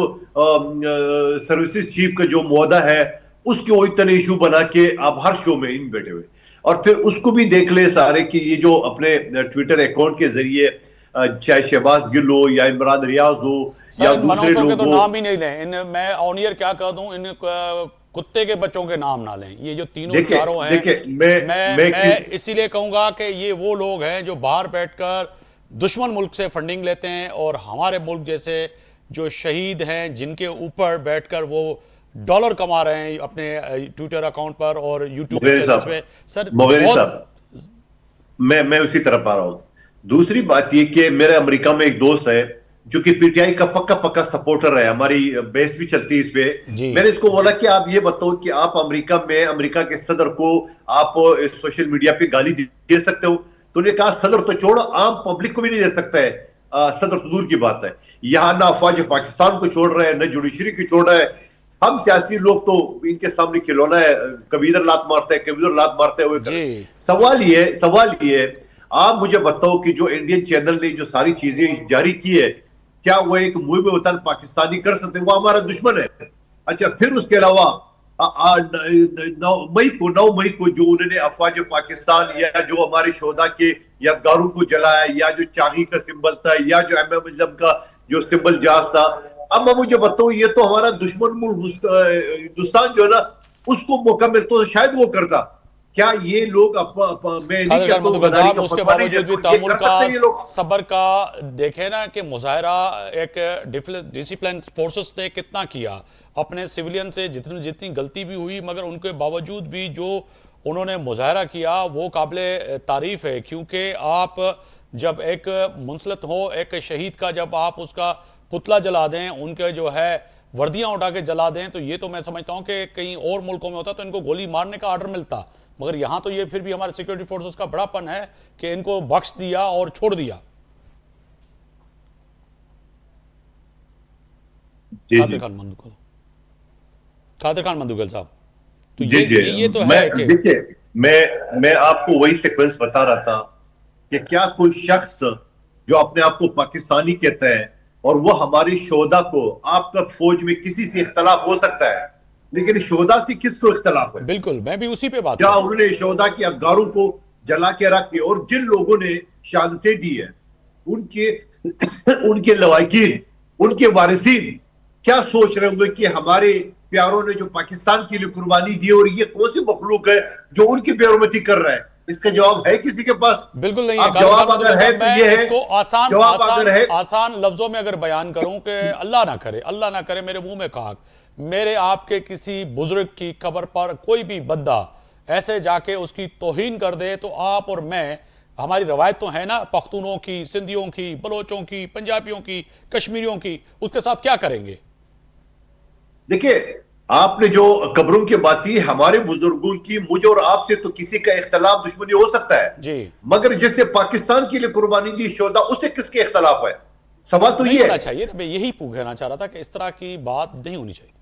Speaker 5: सर्विसेज चीफ का जो मुआहदा है उसके वो इतने इशू बना के आप हर शो में इन बैठे हुए। और फिर उसको भी देख ले सारे कि ये जो अपने ट्विटर अकाउंट के जरिए चाहे शहबाज गिल हो या इमरान रियाज हो
Speaker 1: सर,
Speaker 5: या
Speaker 1: इन
Speaker 5: दूसरे
Speaker 1: मनोसों के
Speaker 5: लोग
Speaker 1: तो
Speaker 5: हो।
Speaker 1: नाम ही नहीं लें, इन मैं ऑन ईयर क्या कह दूं, इन कुत्ते के बच्चों के नाम ना लें, ये जो तीनों
Speaker 5: देखिए
Speaker 1: चारों हैं।
Speaker 5: देखिए मैं एक
Speaker 1: मैं
Speaker 5: चीज,
Speaker 1: इसीलिए कहूंगा कि ये वो लोग हैं जो बाहर बैठकर दुश्मन मुल्क से फंडिंग लेते हैं, और हमारे मुल्क जैसे जो शहीद हैं जिनके ऊपर बैठकर वो डॉलर कमा रहे हैं अपने ट्विटर अकाउंट पर और यूट्यूब
Speaker 5: मुगेरी
Speaker 1: चैनल्स पे।
Speaker 5: साहब,
Speaker 1: सर
Speaker 5: मुगेरी
Speaker 1: बहुत।
Speaker 5: साहब, मैं उसी तरफ आ रहा हूं। दूसरी बात ये कि मेरे अमेरिका में एक दोस्त है जो कि PTI का पक्का पक्का सपोर्टर है, हमारी बेस भी चलती है इस पे।
Speaker 1: जी
Speaker 5: मैंने इसको बोला कि आप ये बताओ कि आप अमेरिका में अमेरिका के सदर को आप सोशल मीडिया पे गाली दे सकते हो? तो उन्होंने कहा सदर तो छोड़ो, आम पब्लिक को भी नहीं दे सकता है। सदर तो दूर की बात है, यहाँ ना अफवाज पाकिस्तान को छोड़ रहे हैं ना जुडिशरी को छोड़ रहे हैं। हम सियासी लोग तो इनके सामने खिलौना है, कभी इधर लात मारते हैं कभी उधर लात मारते हुए।
Speaker 1: जी
Speaker 5: सवाल ये है, आप मुझे बताओ कि जो इंडियन चैनल ने जो सारी चीजें जारी की है, क्या वो एक मुहिम वतन पाकिस्तानी कर सकते हैं? वो हमारा दुश्मन है। अच्छा, फिर उसके अलावा 9 मई को जो उन्होंने अफवाज पाकिस्तान या जो हमारे शोधा के यादगारों को जलाया, या जो चागी का सिंबल था, या जो MM का जो सिंबल जहाज था, अब मैं मुझे बताओ ये तो हमारा दुश्मन मुल्क हिंदुस्तान जो है ना उसको मौका मिलता तो शायद वो करता। क्या ये लोग मैं नहीं कहता हूं गद्दारी का
Speaker 1: उसके
Speaker 5: फतवा नहीं
Speaker 1: बावजूद भी
Speaker 5: देता, ये
Speaker 1: तमुल
Speaker 5: कर
Speaker 1: का
Speaker 5: सकते हैं ये लोग।
Speaker 1: सबर का देखे ना कि मुजाहरा एक डिसिप्लिन फोर्सेस ने कितना किया अपने सिविलियन से, जितनी जितनी गलती भी हुई मगर उनके बावजूद भी जो उन्होंने मुजाहरा किया वो काबिल तारीफ है। क्योंकि आप जब एक मुंसलत हो एक शहीद का, जब आप उसका पुतला जला दें, उनके जो है वर्दियां उठा के जला दें, तो ये तो मैं समझता हूं कि कहीं और मुल्कों में होता तो इनको गोली मारने का ऑर्डर मिलता, मगर यहां तो ये फिर भी हमारे सिक्योरिटी फोर्सेस का बड़ापन है कि इनको बख्श दिया और छोड़ दिया।
Speaker 5: जी
Speaker 1: कादिर
Speaker 5: जी
Speaker 1: खान मंदुगल, कादिर खान मंदुगल साहब। तो
Speaker 5: जी जी,
Speaker 1: ये तो
Speaker 5: मैं
Speaker 1: है कि
Speaker 5: देखिए, मैं आपको वही सीक्वेंस बता रहा था कि क्या कोई शख्स जो अपने आप को पाकिस्तानी कहता है और वो हमारी शोधा को, आपका फौज में किसी से इख्तलाफ हो सकता है, लेकिन शोधा से किसको इख्तलाफ है?
Speaker 1: बिल्कुल, मैं भी उसी पे बात
Speaker 5: क्या
Speaker 1: कर रहा हूं।
Speaker 5: उन्होंने शोधा के अखबारों को जला के रख के, और जिन लोगों ने शहादतें दी है उनके उनके लवाकिन, उनके वारिसीन क्या सोच रहे होंगे कि हमारे प्यारों ने जो पाकिस्तान के लिए कुर्बानी दी, और ये कौन सी मखलूक है जो उनकी बेरुमती कर रहा है? इसका जवाब है किसी के पास?
Speaker 1: बिल्कुल नहीं है।
Speaker 5: अब जवाब अगर है तो
Speaker 1: मैं
Speaker 5: ये है,
Speaker 1: इसको आसान
Speaker 5: जवाब
Speaker 1: आसान
Speaker 5: अगर है,
Speaker 1: आसान लफ्जों में अगर बयान करूं कि अल्लाह ना करे मेरे मुंह में खाक, मेरे आपके किसी बुजुर्ग की कब्र पर कोई भी बद्दा ऐसे जाके उसकी तौहीन कर दे, तो आप और मैं, हमारी रवायत तो है ना पख्तूनों की, सिंधियों की, बलोचों की, पंजाबियों की, कश्मीरियों की, उसके साथ क्या करेंगे?
Speaker 5: देखिए, आपने जो कब्रों की बात की, हमारे बुजुर्गों की, मुझे और आपसे तो किसी का इख्तलाफ दुश्मनी हो सकता है,
Speaker 1: जी,
Speaker 5: मगर जिसने पाकिस्तान के लिए कुर्बानी दी शोधा, उससे किसके इख्तलाफ है? सवाल तो
Speaker 1: नहीं
Speaker 5: ये
Speaker 1: होना
Speaker 5: है।
Speaker 1: चाहिए। मैं यही कहना चाह रहा था कि इस तरह की बात नहीं होनी चाहिए।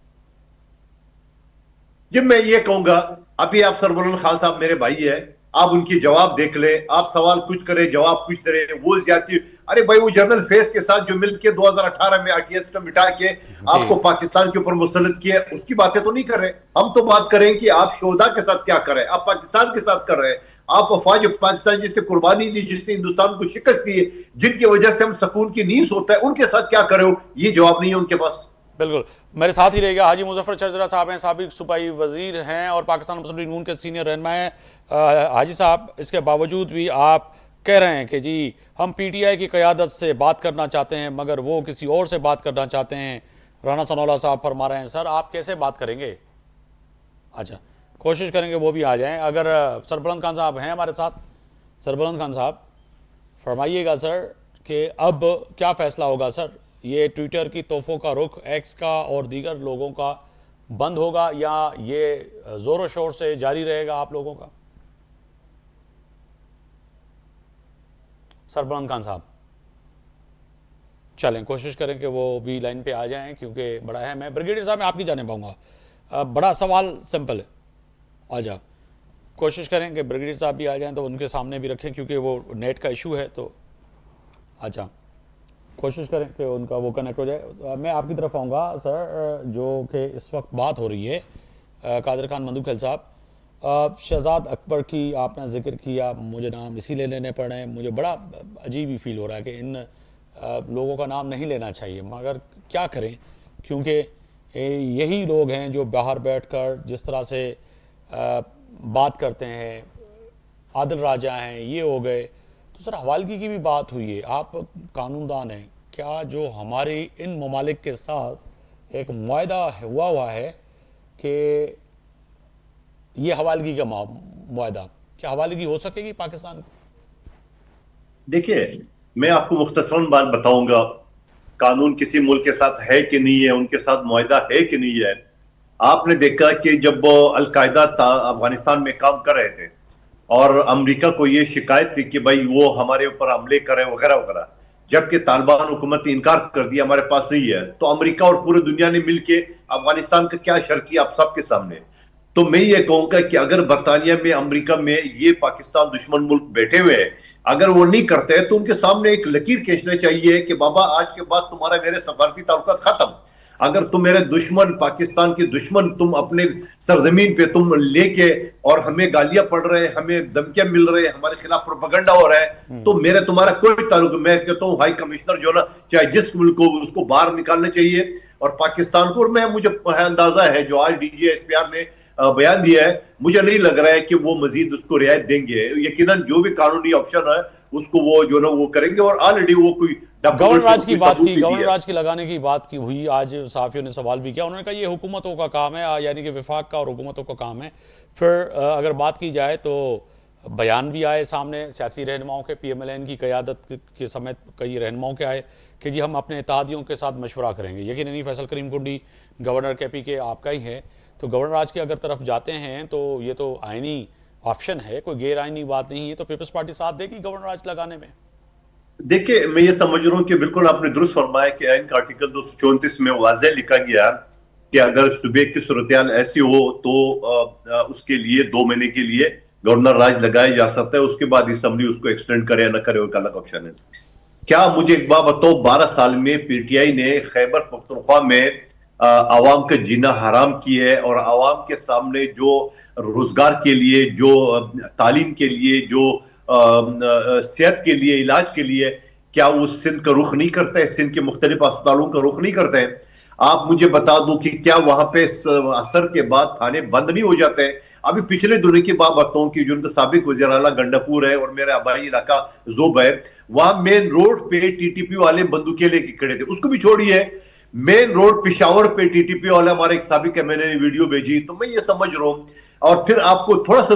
Speaker 5: जब मैं ये कहूंगा, अभी आप सरबुलंद खान साहब मेरे भाई है, आप उनकी जवाब देख ले, आप सवाल कुछ करें जवाब कुछ करें, वो ज्यादा। अरे भाई, वो जनरल फेस के साथ जो मिलकर 2018 में आरटीएस को मिटा के आपको पाकिस्तान के ऊपर मुसल्लत किया, उसकी बातें तो नहीं कर रहे हम। तो बात करें कि आप शोधा के साथ क्या कर रहे हैं, आप पाकिस्तान के साथ कर रहे हैं, आप अफवाज पाकिस्तान जिसने कुर्बानी दी, जिसने हिंदुस्तान को शिकस्त दी, जिनकी वजह से हम सुकून की नींद सोता है, उनके साथ क्या कर रहे हो? ये जवाब नहीं है उनके पास।
Speaker 1: बिल्कुल, मेरे साथ ही रहेगा हाजी मुजफ्फर चरजरा साहब हैं, साबिक सूबाई वजीर हैं और पाकिस्तान मुस्लिम लीग नून के सीनियर रहनुमा हैं। हाजी साहब, इसके बावजूद भी आप कह रहे हैं कि जी हम पीटीआई की क़यादत से बात करना चाहते हैं, मगर वो किसी और से बात करना चाहते हैं। राना सनौला साहब फरमा रहे हैं, सर आप कैसे बात करेंगे? अच्छा, कोशिश करेंगे वो भी आ जाएं। अगर सरबुलंद खान साहब हैं हमारे साथ, सरबुलंद खान साहब फरमाइएगा सर कि अब क्या फ़ैसला होगा सर? ये ट्विटर की तोहफ़ों का रुख, एक्स का और दीगर लोगों का बंद होगा या ये ज़ोर शोर से जारी रहेगा आप लोगों का? सरबुलंद खान साहब, चलें कोशिश करें कि वो भी लाइन पे आ जाएं, क्योंकि बड़ा है। मैं ब्रिगेडियर साहब, मैं आपकी जाने पाऊँगा। बड़ा सवाल सिंपल है, आ जा, कोशिश करें कि ब्रिगेडियर साहब भी आ जाएं तो उनके सामने भी रखें, क्योंकि वो नेट का इशू है। तो अच्छा, कोशिश करें कि उनका वो कनेक्ट हो जाए। मैं आपकी तरफ आऊँगा सर, जो कि इस वक्त बात हो रही है कादर खान मंदूखैल साहब, शहजाद अकबर की आपने ज़िक्र किया, मुझे नाम इसीलिए लेने पड़ रहे हैं। मुझे बड़ा अजीब ही फील हो रहा है कि इन लोगों का नाम नहीं लेना चाहिए, मगर क्या करें, क्योंकि यही लोग हैं जो बाहर बैठकर जिस तरह से बात करते हैं। आदिल राजा हैं, ये हो गए। तो सर हवालगी की भी बात हुई है, आप कानूनदान हैं, क्या जो हमारे इन ममालिक के साथ एक मुआहदा हुआ है कि ये हवालगी का मुआहदा, क्या हवालगी हो सकेगी पाकिस्तान को?
Speaker 5: देखिए, मैं आपको मुख्तसरन बात बताऊंगा, कानून किसी मुल्क के साथ है कि नहीं है, उनके साथ मुआहदा है कि नहीं है। आपने देखा कि जब अलकायदा अफगानिस्तान में काम कर रहे थे और अमेरिका को ये शिकायत थी कि भाई वो हमारे ऊपर हमले करें वगैरह वगैरह, जबकि तालिबान हुकूमत ने इनकार कर दिया, हमारे पास नहीं है, तो अमेरिका और पूरी दुनिया ने मिलकर अफगानिस्तान का क्या शर किया आप सबके सामने। तो मैं ये कहूंगा कि अगर बरतानिया में, अमेरिका में ये पाकिस्तान दुश्मन मुल्क बैठे हुए हैं, अगर वो नहीं करते तो उनके सामने एक लकीर खींचना चाहिए कि बाबा आज के बाद तुम्हारा मेरे सफारती ताल्लुकात खत्म। अगर तुम मेरे दुश्मन, पाकिस्तान के दुश्मन, तुम अपने सरजमीन पे तुम लेके और हमें गालियां पड़ रहे हैं, हमें धमकियां मिल रहे हैं, हमारे खिलाफ प्रोपेगेंडा हो रहा है, तो मेरे तुम्हारा कोई ताल्लुक, मैं कहता हूँ हाई कमिश्नर जो ना, चाहे जिस मुल्क को, उसको बाहर निकालना चाहिए और पाकिस्तान को। और मुझे अंदाजा है जो आज डीजीएसपीआर ने बयान दिया है, मुझे नहीं लग रहा है कि वो मजीद उसको रियायत देंगे। यकीनन जो भी कानूनी ऑप्शन है उसको वो जो ना वो करेंगे। और ऑलरेडी वो कोई
Speaker 1: गवर्नर राज की बात की, गवर्नर राज की लगाने की बात की हुई, आज सहाफियों ने सवाल भी किया, उन्होंने कहा ये हुकूमतों का काम है, यानी कि विफाक का और हुकूमतों का काम है। फिर अगर बात की जाए तो बयान भी आए सामने सियासी रहनुमाओं के, PMLN की क़यादत के समेत कई रहनुमाओं के आए कि जी हम अपने इत्तेहादियों के साथ मशवरा करेंगे। यकीन नहीं फैसल करीम कुंडी गवर्नर KP के आपका ही है, तो गवर्नर राज की अगर तरफ जाते हैं तो ये तो आइनी ऑप्शन है, कोई गैर आइनी बात नहीं है। तो पीपल्स पार्टी साथ देगी गवर्नर राज लगाने में?
Speaker 5: देखिए, मैं ये समझ रहा हूँ कि बिल्कुल आपने दुरुस्त फरमाया कि आइन का आर्टिकल 234 में वाज़ेह लिखा गया कि अगर सूबे की सूरत ऐसी हो तो उसके लिए 2 महीने के लिए गवर्नर राज लगाया जा सकता है, उसके बाद असम्बली उसको एक्सटेंड करे या ना करे, एक अलग ऑप्शन है। क्या मुझे एक बात बताओ, 12 साल में पीटीआई ने खैबर पख्तूनख्वा में आवाम का जीना हराम की है, और आवाम के सामने जो रोजगार के लिए, जो तालीम के लिए, जो सेहत के लिए, इलाज के लिए, क्या वो सिंध का रुख नहीं करता है, सिंध के मुख्तलिफ अस्पतालों का रुख नहीं करते हैं? आप मुझे बता दो कि क्या वहां पे असर के बाद थाने बंद नहीं हो जाते हैं? अभी पिछले दिनों की बात बताऊं कि जो उनका साबिक वज़ीर आला गंडापुर है और मेरा आबाई इलाका जोब है, वहां मेन रोड पे टीटीपी वाले बंदूकें लेके खड़े थे। उसको भी छोड़िए, मेन रोड पेशावर पे टीटीपी वाला हमारे एक साबिक है, मैंने वीडियो भेजी, तो मैं ये समझ रहा हूं। और फिर आपको थोड़ा सा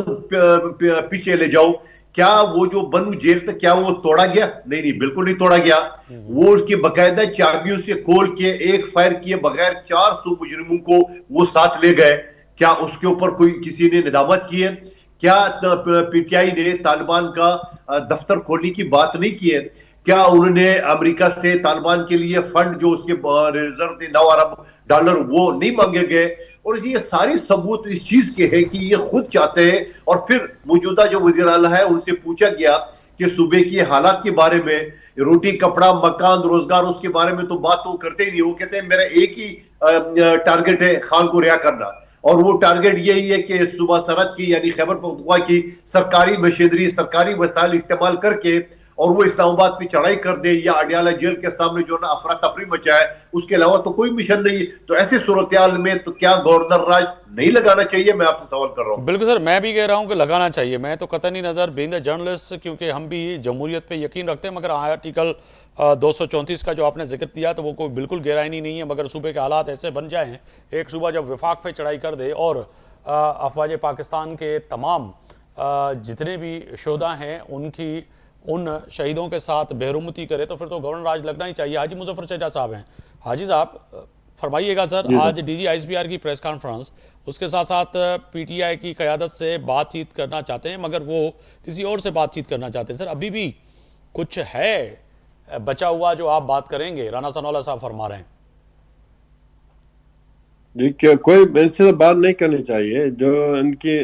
Speaker 5: पीछे ले जाओ, क्या वो जो बनू जेल था, क्या वो तोड़ा गया? नहीं नहीं, बिल्कुल नहीं तोड़ा गया। वो उसकी बकायदा चाबियों से खोल के एक फायर किए बगैर 400 मुजरिमों को वो साथ ले गए। क्या उसके ऊपर कोई किसी ने निदामत की है? क्या पीटीआई ने तालिबान का दफ्तर खोलने की बात नहीं की है? क्या उन्होंने अमेरिका से तालिबान के लिए फंड जो उसके रिजर्व थे $9 अरब वो नहीं मांगे गए? और ये सारी सबूत इस चीज के हैं कि ये खुद चाहते हैं। और फिर मौजूदा जो वज़ीर आला है उनसे पूछा गया कि सूबे की हालात के बारे में, रोटी कपड़ा मकान रोजगार, उसके बारे में तो बात तो करते ही नहीं। वो कहते हैं मेरा एक ही टारगेट है खान को रिहा करना, और वो टारगेट यही है कि सुबह सरहद की यानी खैबर पख्तूनख्वा की सरकारी मशीनरी, सरकारी वसाइल इस्तेमाल करके और वो इस्लामाबाद पे चढ़ाई कर दे या अडियाला जेल के सामने जो ना अफरा तफरी मचाए, उसके अलावा तो कोई मिशन नहीं है। तो ऐसी सूरत में तो क्या गवर्नर राज नहीं लगाना चाहिए? मैं आपसे सवाल कर रहा हूँ।
Speaker 1: बिल्कुल सर, मैं भी कह रहा हूं कि लगाना चाहिए। मैं तो कतई नज़र बीइंग जर्नलिस्ट, क्योंकि हम भी जमहूरियत पे यकीन रखते हैं, मगर आर्टिकल 234 का जो आपने जिक्र किया तो वो कोई बिल्कुल गहराई नहीं है। मगर सूबे के हालात ऐसे बन जाएं, एक सूबा जब विफाक पे चढ़ाई कर दे और अफवाज पाकिस्तान के तमाम जितने भी शोधा हैं उन शहीदों के साथ बेरुमती करे, तो फिर तो गवर्नर राज लगना ही चाहिए। हाजी मुजफ्फर चचा साहब हैं। हाजी साहब फरमाइएगा सर, आज DGISPR की प्रेस कॉन्फ्रेंस, उसके साथ साथ पीटीआई की क़यादत से बातचीत करना चाहते हैं, मगर वो किसी और से बातचीत करना चाहते हैं। सर अभी भी कुछ है बचा हुआ जो आप बात करेंगे? राना सनौला साहब फरमा रहे हैं।
Speaker 6: कोई इनसे तो बात नहीं करनी चाहिए। जो इनकी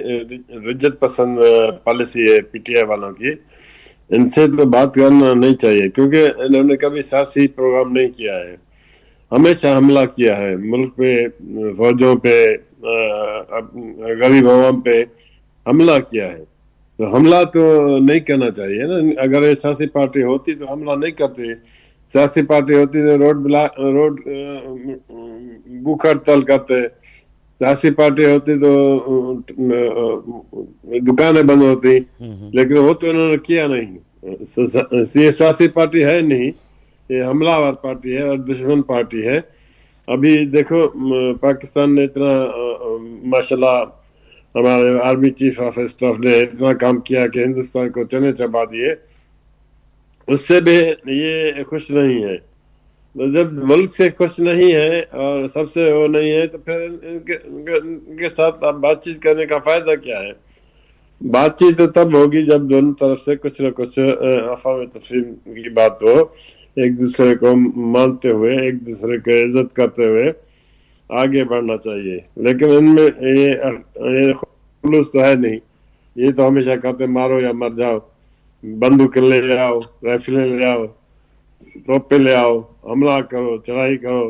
Speaker 6: रिजत पसंद पॉलिसी है पीटीआई वालों की, इनसे तो बात करना नहीं चाहिए, क्योंकि इन्होंने कभी सियासी प्रोग्राम नहीं किया है। हमेशा हमला किया है मुल्क पे, फौजों पे, गरीब आवाम पे हमला किया है। तो हमला तो नहीं करना चाहिए ना। अगर ये सियासी पार्टी होती तो हमला नहीं करती। सियासी पार्टी होती तो रोड भूख हड़ताल करते। सियासी पार्टी होती तो दुकानें बंद होती, लेकिन वो तो इन्होंने किया नहीं। ये सियासी पार्टी है नहीं, ये हमलावर पार्टी है और दुश्मन पार्टी है। अभी देखो पाकिस्तान ने इतना माशाल्लाह, हमारे आर्मी चीफ ऑफ स्टाफ ने इतना काम किया कि हिंदुस्तान को चने चबा दिए, उससे भी ये खुश नहीं है। तो जब मुल्क से खुश नहीं है और सबसे वो नहीं है, तो फिर इनके साथ आप बातचीत करने का फायदा क्या है? बातचीत तो तब होगी जब दोनों तरफ से कुछ न कुछ अफ़ाम तफ़हीम की बात हो, एक दूसरे को मानते हुए, एक दूसरे को इज्जत करते हुए आगे बढ़ना चाहिए। लेकिन इनमें ये खुलूस तो है नहीं। ये तो हमेशा कहते मारो या मर जाओ, बंदूक ले आओ, राइफलें ले आओ, तोपे ले आओ, हमला करो, चढ़ाई करो।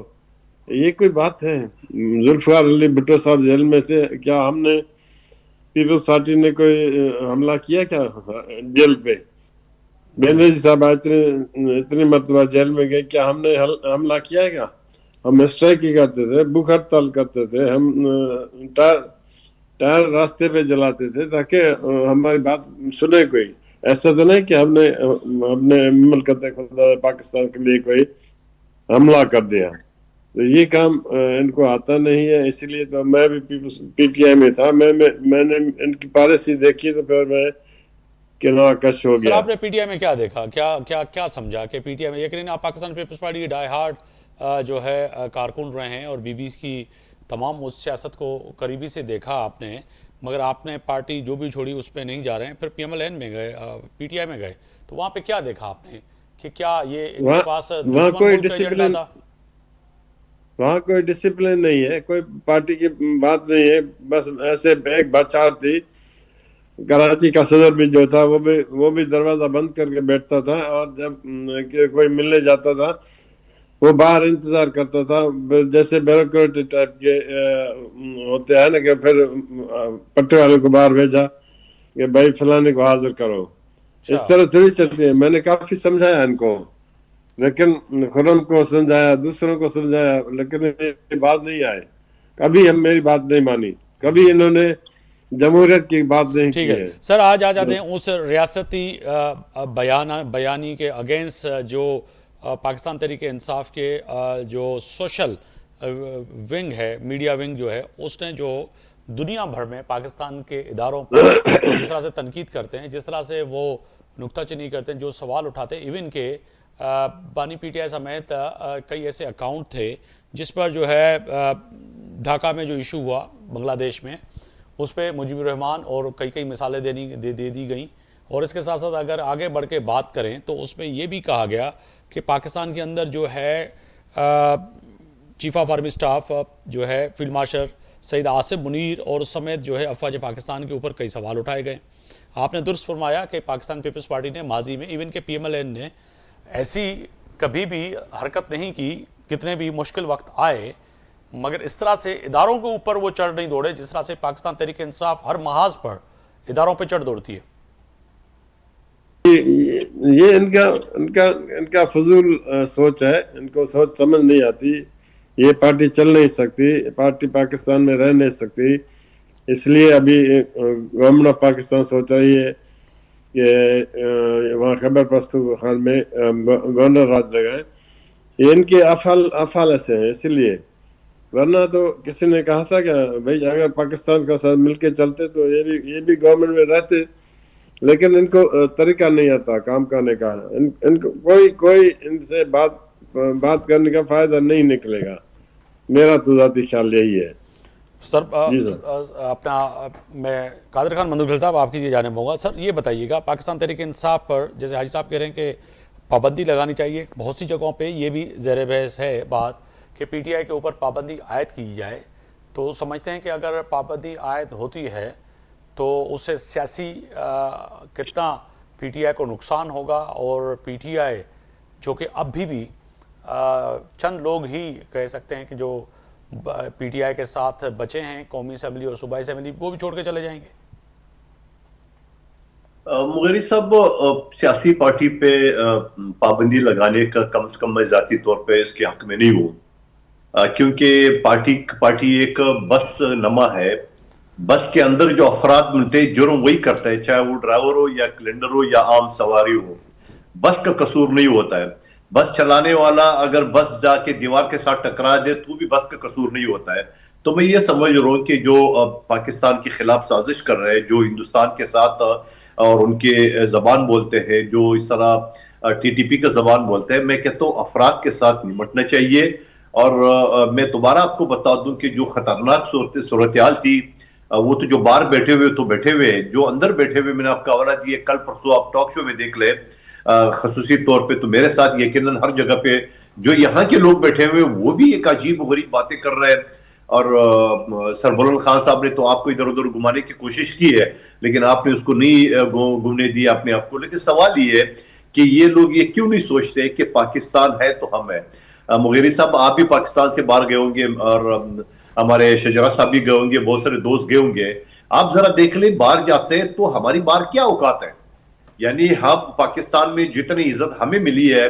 Speaker 6: ये कोई बात है? जुल्फ़िकार अली भुट्टो साहब जेल में थे, क्या हमने पीपल्स पार्टी ने कोई हमला किया क्या जेल पे? बेनजीर साहब इतनी मरतबा जेल में गए, क्या हमने हमला किया क्या? हम स्ट्राइक करते थे, भूख हड़ताल करते थे, हम टायर रास्ते पे जलाते थे ताकि हमारी बात सुने कोई। ऐसा तो नहीं कि हमने मुल्क खुदा पाकिस्तान के लिए कोई हमला कर दिया। तो ये काम इनको आता नहीं है। इसीलिए तो मैं भी पीटीआई में था, मैंने इनकी पॉलिसी देखी तो फिर मैं किनारा कश हो गया।
Speaker 1: आपने पीटीआई में क्या देखा, क्या समझा कि पीटीआई में, यकीन आप पाकिस्तान पीपल्स पार्टी की डाई हार्ड जो है कारकुन रहे हैं और बीबीसी की तमाम उस सियासत को करीबी से देखा आपने, मगर आपने पार्टी जो भी छोड़ी उस पर नहीं जा रहे हैं, फिर PMLN में गए, पीटीआई में गए, तो वहाँ पे क्या देखा आपने कि क्या ये इनके पास
Speaker 6: वहाँ कोई डिसिप्लिन, वहाँ कोई डिसिप्लिन नहीं है, कोई पार्टी की बात नहीं है, बस ऐसे एक बचाव थी। कराची का सदर भी जो था वो भी दरवाजा बंद करके बैठता था, और जब कोई मिलने जाता था वो बाहर इंतजार करता था, जैसे ब्यूरोक्रेट टाइप के होते हैं ना, कि फिर पट्टे वाले को बाहर भेजा कि भाई फलाने को हाजिर करो। इस तरह थोड़ी चलती है। मैंने काफी समझाया इनको, लेकिन खुरम को समझाया, दूसरों को समझाया, लेकिन ये बात नहीं आए। कभी हम मेरी बात नहीं मानी, कभी इन्होंने जमहूरियत की बात नहीं की
Speaker 1: ठीक
Speaker 6: है।
Speaker 1: है सर, आज आ जाते हैं उस रियासती बयानी के अगेंस्ट जो पाकिस्तान तहरीक इंसाफ के जो सोशल विंग है, मीडिया विंग जो है, उसने जो दुनिया भर में पाकिस्तान के इदारों पर जिस तरह से तनकीद करते हैं, जिस तरह से वो नुक्ताचीनी करते हैं, जो सवाल उठाते हैं, इवन के बानी पीटीआई समेत कई ऐसे अकाउंट थे जिस पर जो है ढाका में जो इशू हुआ बांग्लादेश में, उस पर मुजीबुर रहमान और कई मिसालें दे दी गई। और इसके साथ साथ अगर आगे बढ़ के बात करें तो उसमें यह भी कहा गया कि पाकिस्तान के अंदर जो है चीफ ऑफ आर्मी स्टाफ जो है फील्ड मार्शल सईद आसिफ मुनीर और उस समेत जो है अफवाज पाकिस्तान के ऊपर कई सवाल उठाए गए। आपने दुरुस्त फरमाया कि पाकिस्तान पीपल्स पार्टी ने माजी में, इवन के PMLN ने ऐसी कभी भी हरकत नहीं की, कितने भी मुश्किल वक्त आए, मगर इस तरह से इदारों के ऊपर वो चढ़ नहीं दौड़े जिस तरह से पाकिस्तान तहरीक इंसाफ हर महाज पर इदारों पर चढ़ दौड़ती है।
Speaker 6: ये इनका फजूल सोच है, इनको सोच समझ नहीं आती। ये पार्टी चल नहीं सकती, पार्टी पाकिस्तान में रह नहीं सकती। इसलिए अभी गवर्नमेंट ऑफ पाकिस्तान सोच रही है कि वहाँ खैबर पख्तूनख्वा में गवर्नर राज लगाए। ये इनके अफाल ऐसे हैं, इसलिए। वरना तो किसी ने कहा था कि भाई अगर पाकिस्तान का साथ मिलके चलते तो ये भी गवर्नमेंट में रहते, लेकिन इनको तरीका नहीं आता काम करने का। इनको कोई इनसे बात करने का फायदा नहीं निकलेगा। मेरा तो जाती ख्याल यही है।
Speaker 1: सर अपना मैं कादिर खान मंदुखिल साहब आपकी ये जाने पाऊंगा। सर ये बताइएगा, पाकिस्तान तहरीक इंसाफ पर जैसे हाजी साहब कह रहे हैं कि पाबंदी लगानी चाहिए, बहुत सी जगहों पे ये भी ज़ेर बहस है बात कि PTI के ऊपर पाबंदी आयद की जाए, तो समझते हैं कि अगर पाबंदी आयद होती है तो उससे सियासी कितना PTI को नुकसान होगा, और PTI जो कि अभी भी चंद लोग ही कह सकते हैं कि जो PTI के साथ बचे हैं, कौमी असम्बली और सूबाई असम्बली, वो भी छोड़ के चले जाएंगे।
Speaker 5: मुगेरी साहब, सियासी पार्टी पे पाबंदी लगाने का कम से कम मैं जाती तौर पे इसके हक में नहीं हूँ, क्योंकि पार्टी एक बस नमा है। बस के अंदर जो अफराद मिलते हैं जुर्म वही करता है, चाहे वो ड्राइवर हो या कैलेंडर हो या आम सवारी हो। बस का कसूर नहीं होता है। बस चलाने वाला अगर बस जाके दीवार के साथ टकरा दे तो भी बस का कसूर नहीं होता है। तो मैं ये समझ रहा हूँ कि जो पाकिस्तान के खिलाफ साजिश कर रहे हैं, जो हिंदुस्तान के साथ और उनके जबान बोलते हैं, जो इस तरह TTP का जबान बोलते हैं, मैं कहता हूँ अफराद के साथ निपटना चाहिए। और मैं दोबारा आपको बता दूं कि जो खतरनाक सूरत हाल थी, वो तो जो बाहर बैठे हुए तो बैठे हुए, जो अंदर बैठे हुए मैंने आपका हवाला दिए, कल परसों आप टॉक शो में देख ले, खसूसी तौर पे तो मेरे साथ यकीनन हर जगह पे जो यहाँ के लोग बैठे हुए वो भी एक अजीब गरीब बातें कर रहे हैं। और सरबुलंद खान साहब ने तो आपको इधर उधर घुमाने की कोशिश की है, लेकिन आपने उसको नहीं घूमने दिया अपने आप को। लेकिन सवाल ये है कि ये लोग ये क्यों नहीं सोचते कि पाकिस्तान है तो हम है। मुगेरी साहब, आप भी पाकिस्तान से बाहर गए होंगे और हमारे शजरा साहब भी गए होंगे, बहुत सारे दोस्त गए होंगे। आप जरा देख ले, बाहर जाते हैं तो हमारी बाहर क्या औकात है। यानी हम पाकिस्तान में जितनी इज्जत हमें मिली है,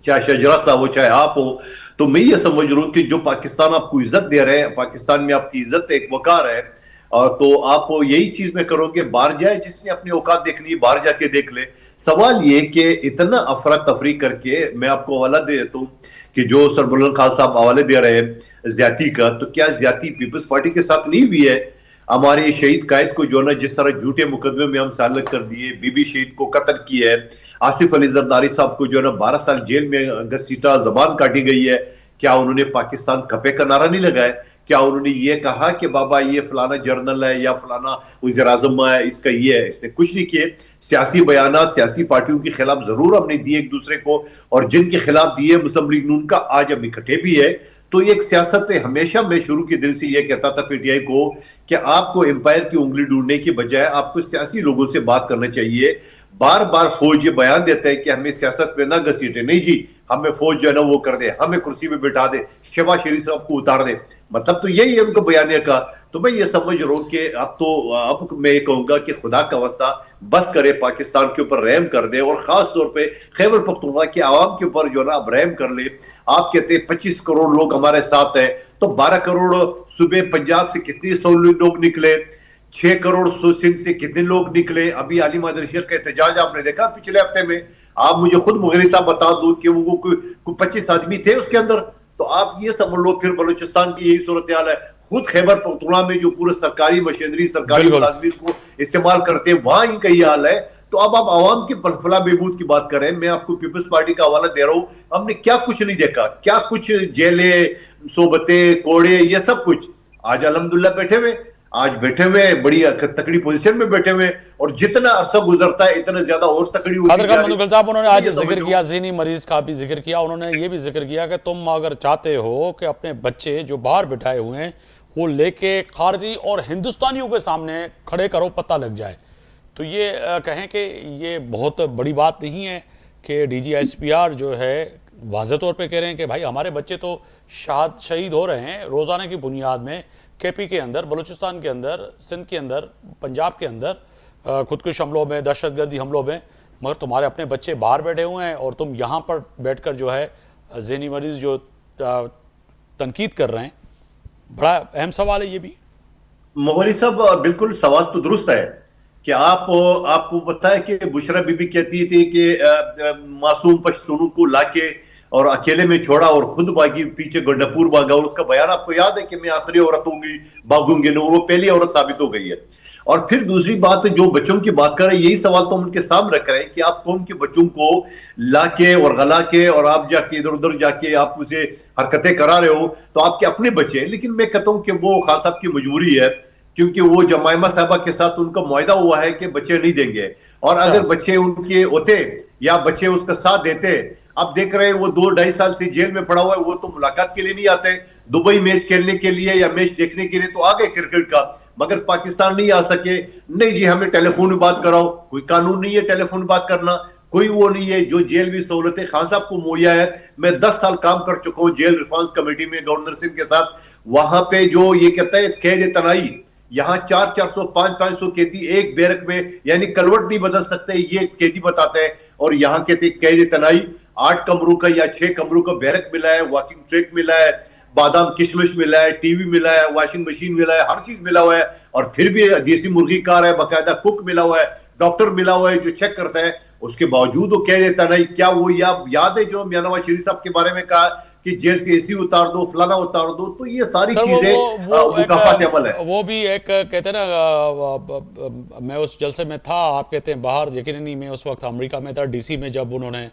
Speaker 5: चाहे शजरा साहब हो चाहे आप हो, तो मैं ये समझ रहा हूं कि जो पाकिस्तान आपको इज्जत दे रहे हैं, पाकिस्तान में आपकी इज्जत एक वकार है, और तो आप यही चीज में करोगे। बाहर जाए, जिसने अपनी औकात देखनी है बाहर जाके देख ले। सवाल ये कि इतना अफरा तफरी करके, मैं आपको हवाला दे देता हूँ कि जो सरबुलंद खान साहब हवाले दे रहे हैं ज्यादती का, तो क्या ज्यादती पीपल्स पार्टी के साथ नहीं हुई है? हमारे शहीद कायद को जो ना जिस तरह झूठे मुकदमे में हम सालक कर दिए, बीबी शहीद को कत्ल किया है, आसिफ अली जरदारी साहब को जो ना 12 साल जेल में घसीटा, जबान काटी गई है, क्या उन्होंने पाकिस्तान खपे का नारा नहीं लगाया? क्या उन्होंने ये कहा कि बाबा ये फलाना जर्नल है या फलाना वज़ीर-ए-आज़म है, इसका ये है? इसने कुछ नहीं किए। सियासी बयानात सियासी पार्टियों के खिलाफ जरूर हमने दिए एक दूसरे को, और जिनके खिलाफ दिए मुस्लिम लीग नून का आज हम इकट्ठे भी है। तो ये एक सियासत है। हमेशा मैं शुरू के दिन से ये कहता था पीटीआई को कि आपको एम्पायर की उंगली ढूंढने की बजाय आपको सियासी लोगों से बात करना चाहिए। बार बार फौज ये बयान देता है कि हमें सियासत में ना घसीटे, नहीं जी, हमें फौज जो है ना वो कर दे, हमें कुर्सी पे बिठा दे, शहबाज शरीफ साहब को उतार दे। मतलब तो यही है उनका बयानिया का। तो मैं ये समझ रहा हूं कि अब मैं ये कहूंगा कि खुदा का वास्ता बस करे, पाकिस्तान के ऊपर रहम कर दे, और खास तौर पे खैबर पख्तूनख्वा के आवाम के ऊपर जो है ना अब रहम कर ले। आप कहते हैं 25 करोड़ लोग हमारे साथ हैं, तो 12 करोड़ सुबह पंजाब से कितने 100 लोग निकले, 6 करोड़ सिंध से कितने लोग निकले। अभी आलिम शेख का एहतजाज आपने देखा पिछले हफ्ते में। आप मुझे खुद मुगरी साहब बता दो कि वो कोई 25 आदमी थे उसके अंदर। तो आप ये समझ लो फिर बलूचिस्तान की यही सूरत हाल है। खुद खैबर पख्तूनख्वा में जो पूरे सरकारी मशीनरी, सरकारी मुलाजिमीन को इस्तेमाल करते हैं, वहां ही कई हाल है। तो अब आप आवाम की फला बहबूद की बात करें, मैं आपको पीपल्स पार्टी का हवाला दे रहा हूं। हमने क्या कुछ नहीं देखा, क्या कुछ जेलें, सोबतें, कोड़े, ये सब कुछ। आज अल्हम्दुलिल्लाह बैठे हुए बड़ी तकड़ी पोजीशन में बैठे हुए, और जितना अरसा गुजरता है इतना ज्यादा और तकड़ी होती जा रही है।
Speaker 1: साहब, उन्होंने आज जिक्र किया, ज़हनी मरीज का भी जिक्र किया। उन्होंने ये भी जिक्र किया कि तुम अगर चाहते हो कि अपने बच्चे जो बाहर बिठाए हुए हैं वो लेके खारजी और हिंदुस्तानियों के सामने खड़े करो, पता लग जाए। तो ये कहें कि ये बहुत बड़ी बात नहीं है कि DGSPR जो है वाज़े तौर पे कह रहे हैं कि भाई हमारे बच्चे तो शहीद हो रहे हैं रोज़ाना की बुनियाद में, KP के अंदर, बलूचिस्तान के अंदर, सिंध के अंदर, पंजाब के अंदर खुदकुश हमलों में, दहशतगर्दी हमलों में, मगर तुम्हारे अपने बच्चे बाहर बैठे हुए हैं और तुम यहाँ पर बैठकर जो है ज़हनी मरीज़ जो तनकीद कर रहे हैं। बड़ा अहम सवाल है ये भी।
Speaker 5: मौलवी साहब, बिल्कुल सवाल तो दुरुस्त है कि आपको पता है कि बुशरा बीबी कहती थी कि मासूम पश्तूनों को लाके और अकेले में छोड़ा और खुद भागी, पीछे गंडापुर भागा, और उसका बयान आपको याद है कि मैं आखिरी औरत होंगी, भागूंगी नहीं, और वो पहली औरत साबित हो गई है। और फिर दूसरी बात, जो बच्चों की बात कर रहे हैं, यही सवाल तो हम उनके सामने रख रहे हैं कि आप कौम के बच्चों को लाके और गला के और आप जाके इधर उधर जाके आप उसे हरकतें करा रहे हो, तो आपके अपने बच्चे हैं। लेकिन मैं कहता हूं कि वो खास साहब की मजबूरी है, क्योंकि वो जमाइमा साहबा के साथ उनका मुआहदा हुआ है कि बच्चे नहीं देंगे, और अगर बच्चे उनके होते या बच्चे उसका साथ देते, अब देख रहे हैं वो 2-2.5 साल से जेल में पड़ा हुआ है, वो तो मुलाकात के लिए नहीं आते, दुबई मैच खेलने के लिए या मैच देखने के लिए तो आ गए क्रिकेट का, मगर पाकिस्तान नहीं आ सके। नहीं जी, हमें टेलीफोन में बात कराओ, कोई कानून नहीं है टेलीफोन बात करना, कोई वो नहीं है। जो जेल भी सहूलतें खान साहब को मुहैया है, मैं 10 साल काम कर चुका हूं जेल रिफॉर्म्स कमेटी में गवर्नर सिंह के साथ, वहां पे जो ये कहता है कैद तनाई, यहाँ 400-400, 500-500 कैदी एक बैरक में, यानी कलवट नहीं बदल सकते, ये कैदी बताते हैं। और यहाँ कहते कैद तनाई 8 कमरों का या 6 कमरों का बैरक मिला है, वॉकिंग ट्रैक मिला है, बादाम किशमिश मिला है, टीवी मिला है, वॉशिंग मशीन मिला है, हर चीज मिला हुआ है। और फिर भी देसी मुर्गी कार है, बाकायदा कुक मिला हुआ है, डॉक्टर मिला हुआ है जो चेक करता है। उसके बावजूद वो कह देता नहीं। क्या वो याद है जो मियां नवाज शरीफ साहब के बारे में कहा कि जेल से एसी उतार दो, फलाना उतार दो? तो ये सारी चीजें मुकाफात अमल है।
Speaker 1: वो भी एक कहते हैं ना, मैं उस जलसे में था, आप कहते हैं बाहर, यकीन नहीं, मैं उस वक्त अमेरिका में था, DC में, जब उन्होंने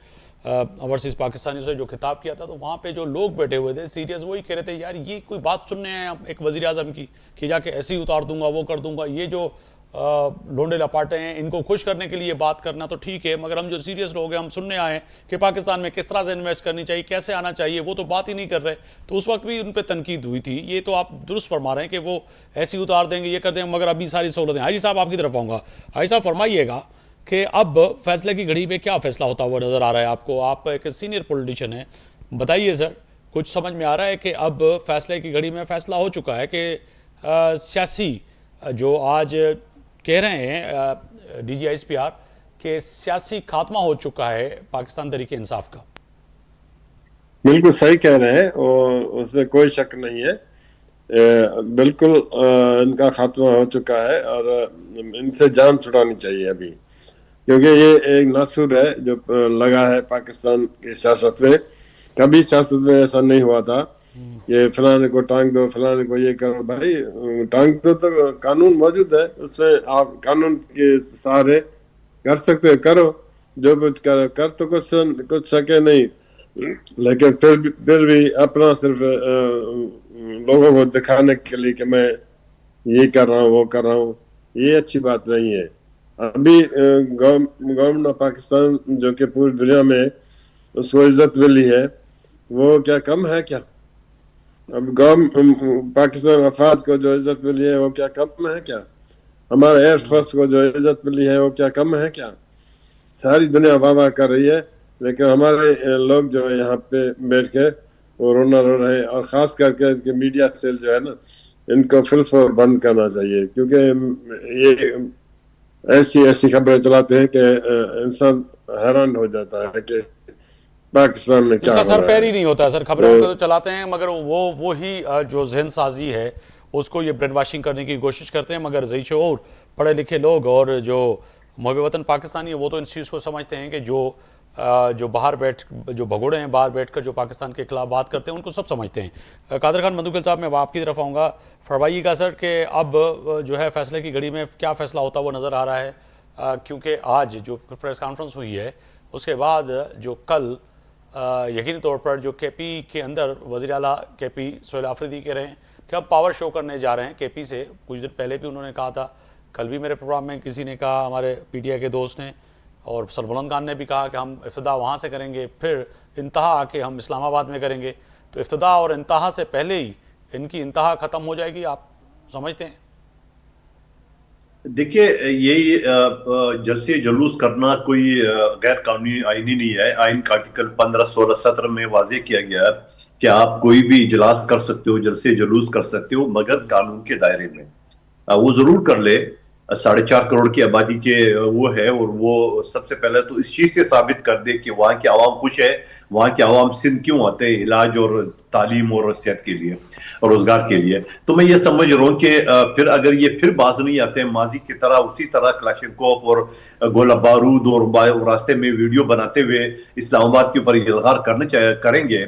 Speaker 1: ओवरसीज पाकिस्तानी से जो खिताब किया था, तो वहाँ पे जो लोग बैठे हुए थे सीरियस, वही कह रहे थे यार ये कोई बात सुनने आए एक वज़ीर आज़म की कि जाके ऐसे ही उतार दूंगा, वो कर दूंगा। ये जो लोंडे लपाटे हैं, इनको खुश करने के लिए बात करना तो ठीक है, मगर हम जो सीरियस लोग हैं, हम सुनने आए हैं कि पाकिस्तान में किस तरह से इन्वेस्ट करनी चाहिए, कैसे आना चाहिए, वो तो बात ही नहीं कर रहे। तो उस वक्त भी उन पर तनकीद हुई थी। ये तो आप दुरुस्त फरमा रहे हैं कि वो ऐसे ही उतार देंगे, ये कर देंगे, मगर अभी सारी सहूलतें। हाजी साहब, आपकी तरफ आऊँगा। हाजी साहब, फरमाइएगा कि अब फैसले की घड़ी में क्या फैसला होता हुआ नजर आ रहा है आपको? आप एक सीनियर पॉलिटिशियन हैं, बताइए सर, कुछ समझ में आ रहा है कि अब फैसले की घड़ी में फैसला हो चुका है कि सियासी जो आज कह रहे हैं DGSPR के सियासी खात्मा हो चुका है पाकिस्तान तरीके इंसाफ का?
Speaker 6: बिल्कुल सही कह रहे हैं, और उसमें कोई शक नहीं है। बिल्कुल इनका खात्मा हो चुका है, और इनसे जान छुड़ानी चाहिए अभी, क्योंकि ये एक नासुर है जो लगा है पाकिस्तान की सियासत में। कभी सियासत में ऐसा नहीं हुआ था, ये फलाने को टांग दो, फलाने को ये करो। भाई टांग दो तो कानून मौजूद है, उससे आप कानून के सहारे कर सकते हो, करो जो कुछ कर तो कुछ सके नहीं, लेकिन फिर भी अपना सिर्फ लोगों को दिखाने के लिए कि मैं ये कर रहा हूँ वो कर रहा हूँ, ये अच्छी बात नहीं है। अभी गवर्नमेंट ऑफ पाकिस्तान जो कि पूरी दुनिया में उसको इज्जत मिली है, वो क्या कम है क्या? अब पाकिस्तान अफवाज को जो इज्जत मिली है वो क्या कम है क्या? हमारे एयरफोर्स को जो इज्जत मिली है वो क्या कम है क्या? सारी दुनिया वाह वाह कर रही है, लेकिन हमारे लोग जो है यहाँ पे बैठ के वो रोना रो रहे हैं। और खास करके इनके मीडिया सेल जो है ना, इनको फुल फ्लोर बंद करना चाहिए, क्योंकि ये ऐसी खबरें चलाते हैं कि इंसान हैरान हो जाता है कि पाकिस्तान में क्या
Speaker 1: इसका
Speaker 6: हो
Speaker 1: सर
Speaker 6: रहा
Speaker 1: पैर
Speaker 6: है।
Speaker 1: ही नहीं होता है सर, खबरों को तो चलाते हैं मगर वो ही जो जहन साजी है उसको ये ब्रेन वॉशिंग करने की कोशिश करते हैं। मगर ज़ई शऊर पढ़े लिखे लोग और जो मुहब वतन पाकिस्तानी है वो तो इन चीज़ को समझते हैं कि जो जो भगोड़े हैं बाहर बैठकर जो पाकिस्तान के खिलाफ बात करते हैं उनको सब समझते हैं। कादर खान मंदुकिल साहब, मैं आपकी तरफ आऊँगा, फरमाइएगा सर कि अब जो है फैसले की घड़ी में क्या फैसला होता हुआ नज़र आ रहा है, क्योंकि आज जो प्रेस कॉन्फ्रेंस हुई है उसके बाद जो कल यकीनी तौर पर जो केपी के अंदर वज़ीर आला केपी सोहेल आफरीदी कह रहे हैं कि अब पावर शो करने जा रहे हैं केपी से। कुछ दिन पहले भी उन्होंने कहा था, कल भी मेरे प्रोग्राम में किसी ने कहा, हमारे पीटीआई के दोस्त ने, और सरबुलंद खान ने भी कहा कि हम इफ्तिदा वहाँ से करेंगे, फिर इंतहा आके हम इस्लामाबाद में करेंगे। तो इफ्तिदा और इंतहा से पहले ही इनकी इंतहा ख़त्म हो जाएगी, आप समझते हैं?
Speaker 5: देखिए, यही जलसे जुलूस करना कोई गैर कानूनी आईनी नहीं है। आइन का आर्टिकल 15, 16, 17 में वाजे किया गया है कि आप कोई भी इजलास कर सकते हो, जलसे जुलूस कर सकते हो, मगर कानून के दायरे में। वो जरूर कर ले। 4.5 करोड़ की आबादी के वो है, और वो सबसे पहले तो इस चीज से साबित कर दे कि वहां की आवाम खुश है। वहां के आवाम सिंध क्यों आते हैं? इलाज और तालीम और सेहत के लिए और रोजगार के लिए। तो मैं ये समझ रहा हूँ कि फिर अगर ये फिर बाज नहीं आते हैं माजी की तरह, उसी तरह क्लाशनकोफ और गोला बारूद और रास्ते में वीडियो बनाते हुए इस्लामाबाद के ऊपर इल्हार करेंगे,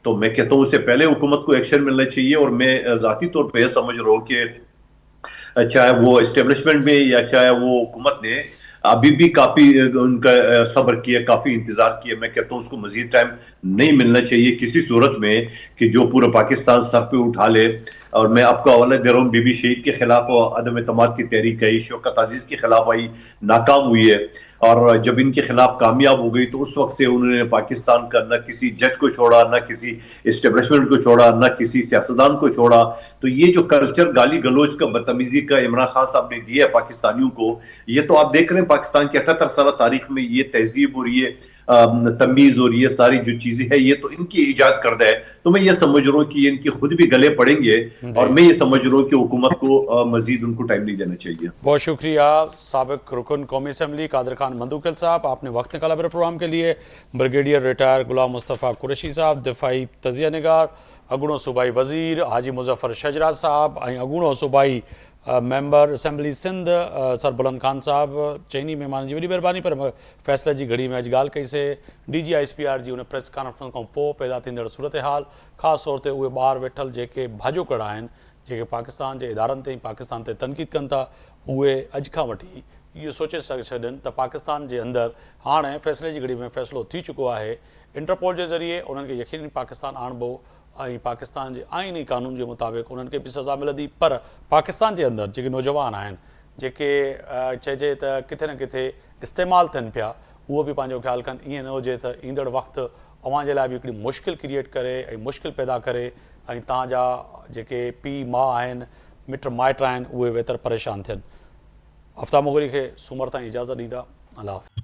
Speaker 5: तो मैं कहता हूँ उससे पहले हुकूमत को एक्शन मिलना चाहिए। और मैं जाती तौर पर यह समझ रहा हूँ कि चाहे वो एस्टेब्लिशमेंट में या चाहे वो हुकूमत ने अभी भी काफी उनका सब्र किया, काफी इंतजार किया। मैं कहता हूँ उसको मजीद टाइम नहीं मिलना चाहिए किसी सूरत में कि जो पूरा पाकिस्तान सर पे उठा ले। और मैं आपको हवाला दे रहा हूँ, बीबी शहीद के खिलाफ अदम एतमाद की तहरीक आई, शौकत अजीज के खिलाफ आई, नाकाम हुई है। और जब इनके खिलाफ कामयाब हो गई तो उस वक्त से उन्होंने पाकिस्तान का न किसी जज को छोड़ा, न किसी एस्टेब्लिशमेंट को छोड़ा, न किसी सियासतदान को छोड़ा। तो ये जो कल्चर गाली गलोच का, बदतमीजी का इमरान खान साहब ने दिया है पाकिस्तानियों को, ये तो आप देख रहे हैं पाकिस्तान की 78 साल तारीख में ये तहजीब और ये तमीज और ये सारी जो चीजें हैं, ये तो इनकी इजाद करदा है। तो मैं ये समझ रहा हूँ कि इनके खुद भी गले पड़ेंगे, और मैं ये समझ रहा हूँ कि हुकूमत को मजीद उनको टाइम नहीं देना चाहिए।
Speaker 1: बहुत शुक्रिया साबिक रुकन कौमी असम्बली कादर खान मंदुकिल साहब, आपने वक्त निकाला मेरे प्रोग्राम के लिए। ब्रिगेडियर रिटायर गुलाम मुस्तफ़ा कुरैशी साहब, दिफाई तजिया निगार, अगुणो सूबाई वज़ीर हाजी मुज़फ़र शजरा साहब, अगुणो सूबाई मेंबर असम्बली सिंध सरबुलंद खान साहब, चईनी महिमान जी वॾी महिरबानी। पर फ़ैसिले जी घड़ी में अॼु ॻाल्हि कई से DGISPR जी उन प्रेस कॉन्फ्रेंस खां पोइ पैदा थींदड़ सूरत हाल, ख़ासि तौर ते उहे ॿाहिरि वेठल जेके भाॼोकड़ आहिनि, जेके पाकिस्तान जे इदारनि ते पाकिस्तान ते तनक़ीद कनि था, उहे अॼु खां वठी इहो सोचे छॾनि त पाकिस्तान जे अंदरि हाणे फ़ैसिले जी घड़ी में फ़ैसिलो थी चुको आहे। इंटरपोल जे ज़रिए उन्हनि खे यकीनी पाकिस्तान आणिबो ऐं पाकिस्तान जे आईनी कानून जे मुताबिक़ उन्हनि खे बि सज़ा मिलंदी। पर पाकिस्तान जे अंदरि जेके नौजवान आहिनि, जेके चइजे त किथे न किथे इस्तेमालु थियनि पिया, उहो बि पंहिंजो ख़्यालु कनि। ईअं न हुजे त ईंदड़ वक़्तु अव्हां जे लाइ बि हिकिड़ी मुश्किल क्रिएट करे ऐं मुश्किल पैदा करे ऐं तव्हांजा जेके पीउ माउ आहिनि, मिट माइट आहिनि, उहे वेतर परेशान थियनि। आफ्ताब मोगरी खे सूमर ताईं इजाज़त ॾींदा। अल्लाह हाफ़िज़।